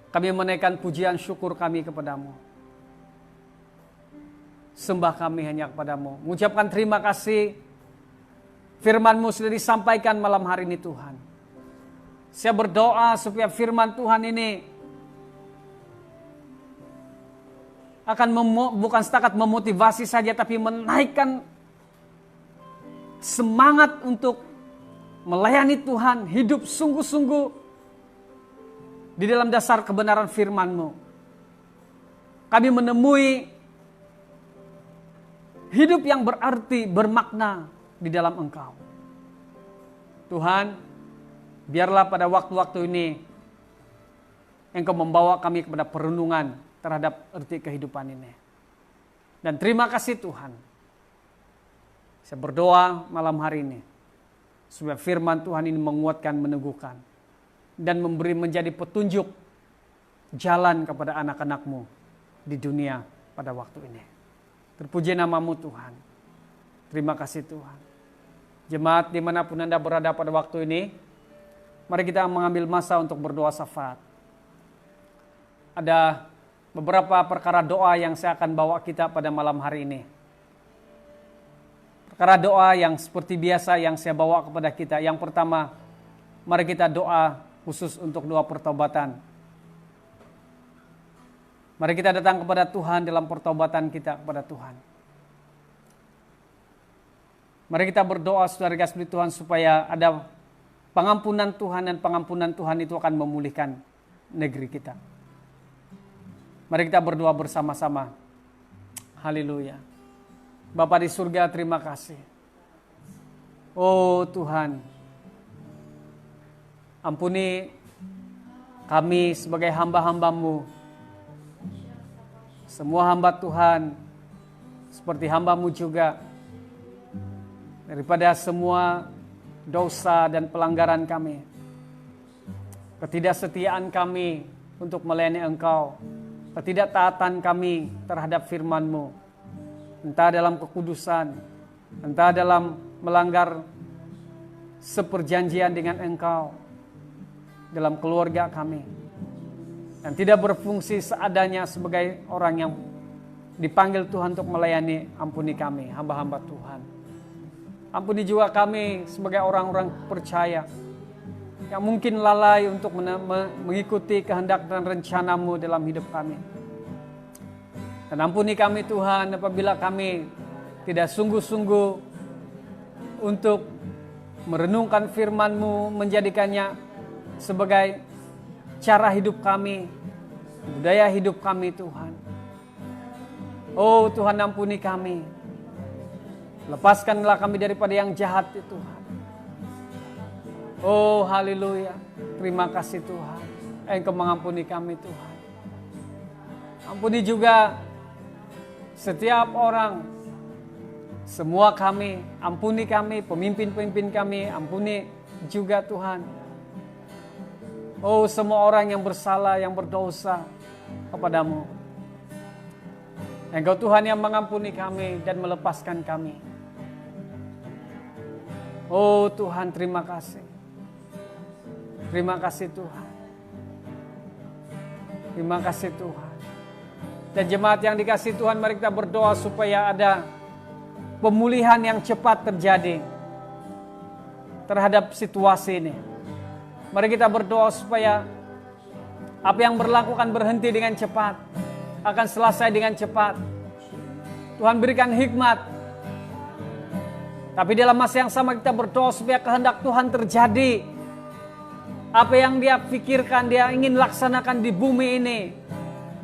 Speaker 1: Kami menaikkan pujian syukur kami kepadamu. Sembah kami hanya kepadamu. Mengucapkan terima kasih. Firman-Mu sudah disampaikan malam hari ini Tuhan. Saya berdoa supaya firman Tuhan ini akan bukan setakat memotivasi saja, tapi menaikkan semangat untuk melayani Tuhan, hidup sungguh-sungguh di dalam dasar kebenaran firman-Mu. Kami menemui hidup yang berarti, bermakna di dalam Engkau. Tuhan, biarlah pada waktu-waktu ini Engkau membawa kami kepada perenungan terhadap arti kehidupan ini. Dan terima kasih Tuhan, Saya berdoa malam hari ini, supaya firman Tuhan ini menguatkan, meneguhkan, dan menjadi petunjuk jalan kepada anak-anak-Mu di dunia pada waktu ini. Terpuji nama-Mu Tuhan. Terima kasih Tuhan. Jemaat dimanapun Anda berada pada waktu ini, mari kita mengambil masa untuk berdoa syafaat. Ada beberapa perkara doa yang saya akan bawa kita pada malam hari ini. Perkara doa yang seperti biasa yang saya bawa kepada kita. Yang pertama, mari kita doa khusus untuk doa pertobatan. Mari kita datang kepada Tuhan dalam pertobatan kita kepada Tuhan. Mari kita berdoa saudara kasih Tuhan supaya ada pengampunan Tuhan, dan pengampunan Tuhan itu akan memulihkan negeri kita. Mari kita berdoa bersama-sama. Haleluya. Bapa di surga, terima kasih. Oh Tuhan, ampuni kami sebagai hamba-hamba-Mu. Semua hamba Tuhan, seperti hamba-Mu juga, daripada semua dosa dan pelanggaran kami, ketidaksetiaan kami untuk melayani Engkau, ketidaktaatan kami terhadap firman-Mu, entah dalam kekudusan, entah dalam melanggar seperjanjian dengan Engkau dalam keluarga kami, dan tidak berfungsi seadanya sebagai orang yang dipanggil Tuhan untuk melayani. Ampuni kami, hamba-hamba Tuhan. Ampuni juga kami sebagai orang-orang percaya yang mungkin lalai untuk mengikuti kehendak dan rencana-Mu dalam hidup kami. Dan ampuni kami Tuhan apabila kami tidak sungguh-sungguh untuk merenungkan firman-Mu, menjadikannya sebagai cara hidup kami, budaya hidup kami Tuhan. Oh Tuhan, ampuni kami. Lepaskanlah kami daripada yang jahat itu Tuhan. Oh haleluya. Terima kasih Tuhan. Engkau mengampuni kami Tuhan. Ampuni juga setiap orang, semua kami. Ampuni kami, pemimpin-pemimpin kami. Ampuni juga Tuhan. Oh semua orang yang bersalah, yang berdosa kepadamu. Engkau Tuhan yang mengampuni kami dan melepaskan kami. Oh Tuhan, terima kasih. Terima kasih Tuhan. Terima kasih Tuhan. Dan jemaat yang dikasihi Tuhan, mari kita berdoa supaya ada pemulihan yang cepat terjadi terhadap situasi ini. Mari kita berdoa supaya apa yang berlaku akan berhenti dengan cepat, akan selesai dengan cepat. Tuhan berikan hikmat. Tapi dalam masa yang sama kita berdoa supaya kehendak Tuhan terjadi. Apa yang Dia pikirkan, Dia ingin laksanakan di bumi ini,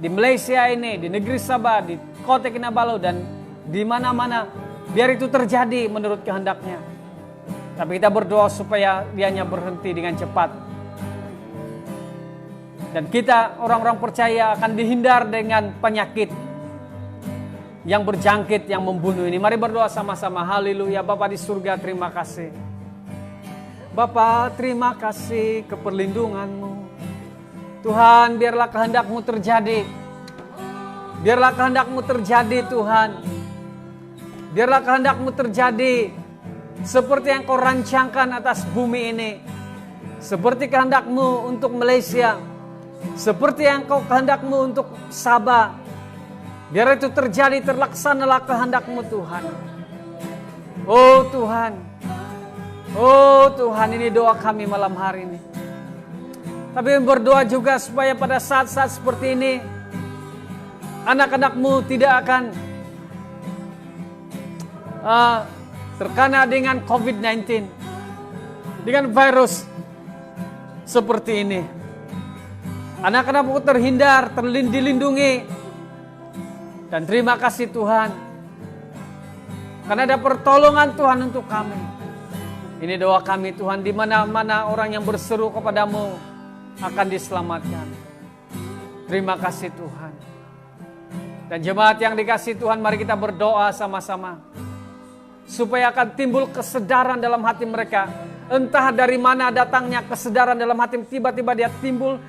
Speaker 1: di Malaysia ini, di negeri Sabah, di Kota Kinabalu, dan di mana-mana. Biar itu terjadi menurut kehendaknya. Tapi kita berdoa supaya Dianya berhenti dengan cepat. Dan kita orang-orang percaya akan dihindar dengan penyakit yang berjangkit, yang membunuh ini. Mari berdoa sama-sama. Haleluya. Bapa di surga, terima kasih. Bapa, terima kasih keperlindungan-Mu. Tuhan, biarlah kehendak-Mu terjadi. Biarlah kehendak-Mu terjadi Tuhan. Biarlah kehendak-Mu terjadi seperti yang Kau rancangkan atas bumi ini. Seperti kehendak-Mu untuk Malaysia. Seperti yang Kau kehendak-Mu untuk Sabah. Biar itu terjadi, terlaksanalah kehendak-Mu Tuhan. Oh Tuhan. Oh Tuhan, ini doa kami malam hari ini. Tapi berdoa juga supaya pada saat-saat seperti ini, anak-anak-Mu tidak akan terkena dengan COVID-19. Dengan virus seperti ini. Anak-anak-Mu terhindar, dilindungi. Dan terima kasih Tuhan, karena ada pertolongan Tuhan untuk kami. Ini doa kami Tuhan, di mana-mana orang yang berseru kepadamu akan diselamatkan. Terima kasih Tuhan. Dan jemaat yang dikasihi Tuhan, mari kita berdoa sama-sama. supaya akan timbul kesadaran dalam hati mereka. Entah dari mana datangnya kesadaran dalam hati, tiba-tiba dia timbul,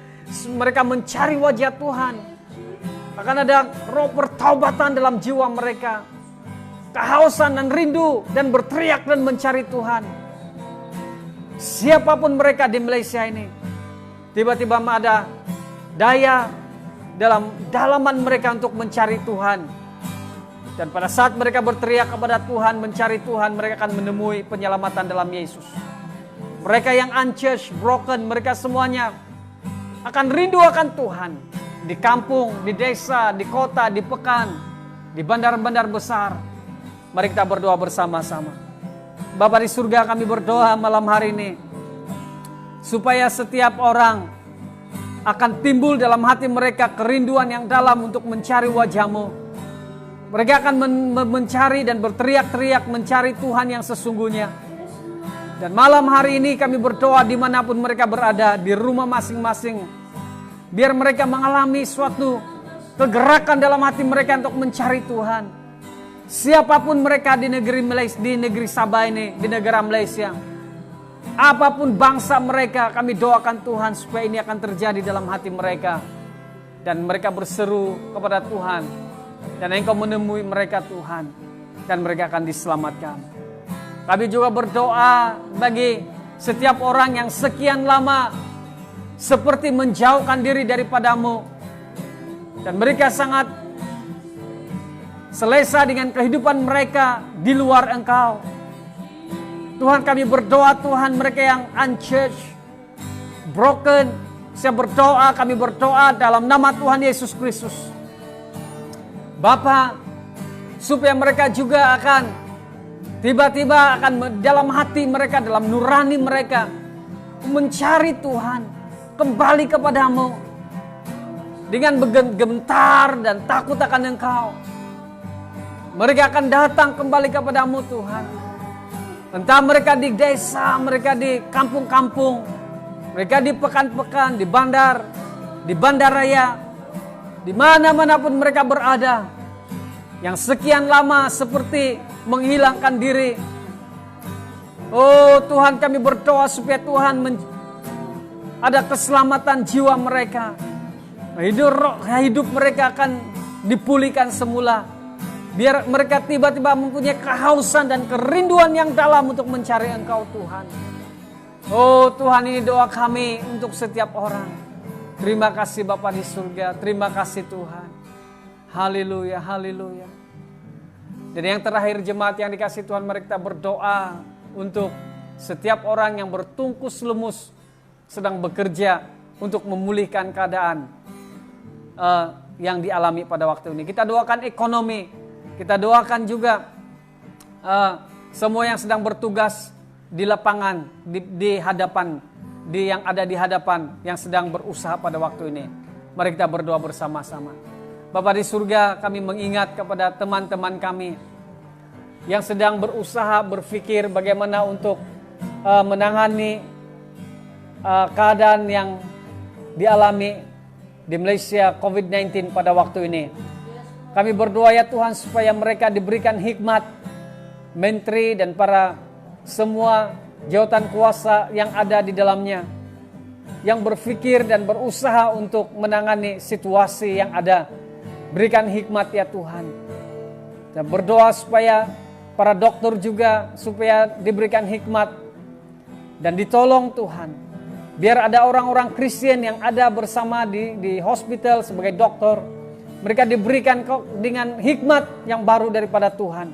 Speaker 1: mereka mencari wajah Tuhan. Akan ada roh pertaubatan dalam jiwa mereka, kehausan dan rindu dan berteriak dan mencari Tuhan. Siapapun mereka di Malaysia ini, tiba-tiba ada daya dalam dalaman mereka untuk mencari Tuhan. Dan pada saat mereka berteriak kepada Tuhan, mencari Tuhan, mereka akan menemui penyelamatan dalam Yesus. Mereka yang unchurched, broken, mereka semuanya akan rindu akan Tuhan. Di kampung, di desa, di kota, di pekan, di bandar-bandar besar. Mari kita berdoa bersama-sama. Bapa di surga, kami berdoa malam hari ini, supaya setiap orang akan timbul dalam hati mereka kerinduan yang dalam untuk mencari wajah-Mu. Mereka akan mencari dan berteriak-teriak mencari Tuhan yang sesungguhnya. Dan malam hari ini kami berdoa dimanapun mereka berada, di rumah masing-masing, biar mereka mengalami suatu kegerakan dalam hati mereka untuk mencari Tuhan. Siapapun mereka di negeri Malaysia, di negeri Sabah ini, di negara Malaysia, apapun bangsa mereka, kami doakan Tuhan supaya ini akan terjadi dalam hati mereka. Dan mereka berseru kepada Tuhan, dan Engkau menemui mereka Tuhan, dan mereka akan diselamatkan. Kami juga berdoa bagi setiap orang yang sekian lama seperti menjauhkan diri daripada-Mu, dan mereka sangat selesa dengan kehidupan mereka di luar Engkau. Tuhan, kami berdoa Tuhan, mereka yang unchurched, broken, kami berdoa dalam nama Tuhan Yesus Kristus. Bapa, supaya mereka juga akan tiba-tiba akan dalam hati mereka, dalam nurani mereka mencari Tuhan, kembali kepadamu dengan bergementar dan takut akan Engkau. Mereka akan datang kembali kepadamu Tuhan. Entah mereka di desa, mereka di kampung-kampung, mereka di pekan-pekan, di bandar, di bandaraya, di mana-manapun mereka berada, yang sekian lama seperti menghilangkan diri. Oh Tuhan, kami berdoa supaya Tuhan ada keselamatan jiwa mereka. Hidup mereka akan dipulihkan semula. Biar mereka tiba-tiba mempunyai kehausan dan kerinduan yang dalam untuk mencari Engkau Tuhan. Oh Tuhan, ini doa kami untuk setiap orang. Terima kasih Bapa di surga. Terima kasih Tuhan. Haleluya, haleluya. Dan yang terakhir jemaat yang dikasih Tuhan, mari kita berdoa untuk setiap orang yang bertungkus lumus sedang bekerja untuk memulihkan keadaan yang dialami pada waktu ini. Kita doakan ekonomi, kita doakan juga semua yang sedang bertugas di lapangan, di hadapan, yang ada di hadapan, yang sedang berusaha pada waktu ini. Mari kita berdoa bersama-sama. Bapa di surga, kami mengingat kepada teman-teman kami yang sedang berusaha berpikir bagaimana untuk menangani keadaan yang dialami di Malaysia COVID-19 pada waktu ini. Kami berdoa ya Tuhan supaya mereka diberikan hikmat, menteri dan para semua jawatan kuasa yang ada di dalamnya, yang berpikir dan berusaha untuk menangani situasi yang ada. Berikan hikmat ya Tuhan. Dan berdoa supaya para dokter juga supaya diberikan hikmat dan ditolong Tuhan. Biar ada orang-orang Kristen yang ada bersama di hospital sebagai dokter. Mereka diberikan dengan hikmat yang baru daripada Tuhan.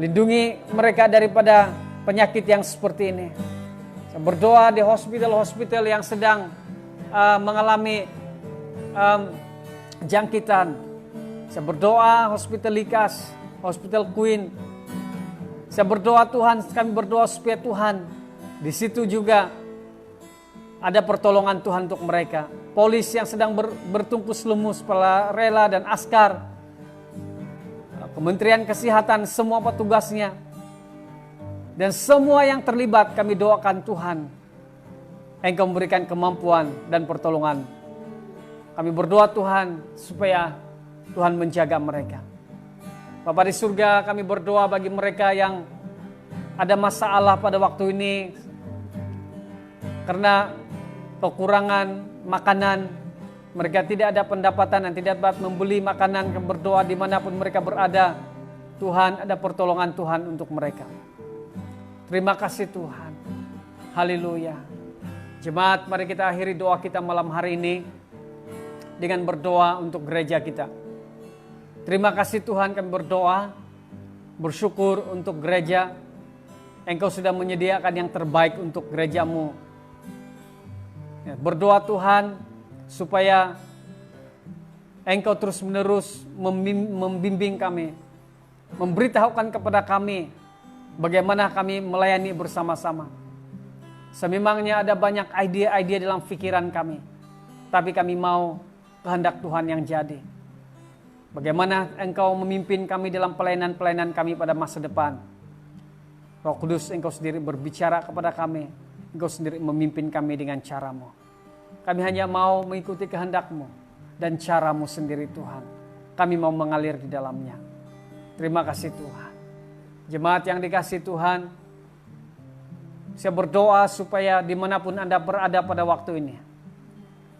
Speaker 1: Lindungi mereka daripada penyakit yang seperti ini. Saya berdoa di hospital-hospital yang sedang mengalami jangkitan. Saya berdoa hospital Likas, hospital Queen. Saya berdoa Tuhan, kami berdoa supaya Tuhan di situ juga ada pertolongan Tuhan untuk mereka. Polisi yang sedang bertungkus lumus, para rela dan askar, Kementerian Kesehatan, semua petugasnya, dan semua yang terlibat, kami doakan Tuhan, Engkau memberikan kemampuan dan pertolongan. Kami berdoa Tuhan supaya Tuhan menjaga mereka. Bapa di surga, kami berdoa bagi mereka yang ada masalah pada waktu ini karena kekurangan makanan, mereka tidak ada pendapatan dan tidak dapat membeli makanan. Kami berdoa dimanapun mereka berada, Tuhan, ada pertolongan Tuhan untuk mereka. Terima kasih Tuhan. Haleluya. Jemaat, mari kita akhiri doa kita malam hari ini dengan berdoa untuk gereja kita. Terima kasih Tuhan, kami berdoa, bersyukur untuk gereja. Engkau sudah menyediakan yang terbaik untuk gerejamu. Berdoa Tuhan supaya Engkau terus menerus membimbing kami, memberitahukan kepada kami bagaimana kami melayani bersama-sama. Sememangnya ada banyak ide-ide dalam pikiran kami, tapi kami mau kehendak Tuhan yang jadi. Bagaimana Engkau memimpin kami dalam pelayanan-pelayanan kami pada masa depan. Roh Kudus, Engkau sendiri berbicara kepada kami. Engkau sendiri memimpin kami dengan cara-Mu. Kami hanya mau mengikuti kehendak-Mu dan cara-Mu sendiri Tuhan. Kami mau mengalir di dalamnya. Terima kasih Tuhan. Jemaat yang dikasihi Tuhan, saya berdoa supaya dimanapun Anda berada pada waktu ini,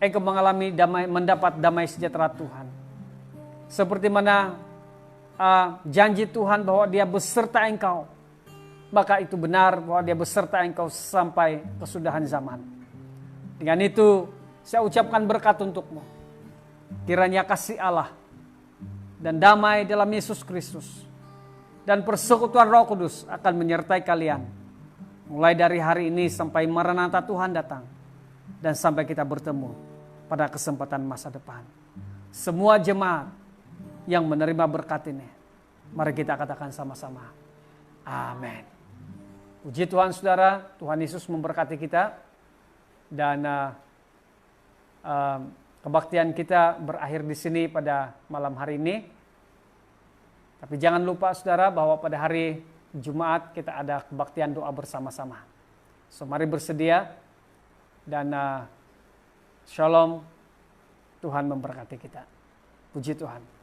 Speaker 1: Engkau mengalami damai, mendapat damai sejahtera Tuhan. Seperti mana janji Tuhan bahwa Dia beserta engkau, maka itu benar bahwa Dia beserta engkau sampai kesudahan zaman. Dengan itu saya ucapkan berkat untukmu. Kiranya kasih Allah dan damai dalam Yesus Kristus dan persekutuan Roh Kudus akan menyertai kalian mulai dari hari ini sampai Maranatha Tuhan datang dan sampai kita bertemu pada kesempatan masa depan. Semua jemaat yang menerima berkat ini, mari kita katakan sama-sama, amin. Puji Tuhan saudara, Tuhan Yesus memberkati kita dan kebaktian kita berakhir di sini pada malam hari ini. Tapi jangan lupa saudara bahwa pada hari Jumat kita ada kebaktian doa bersama-sama. So mari bersedia dan shalom, Tuhan memberkati kita. Puji Tuhan.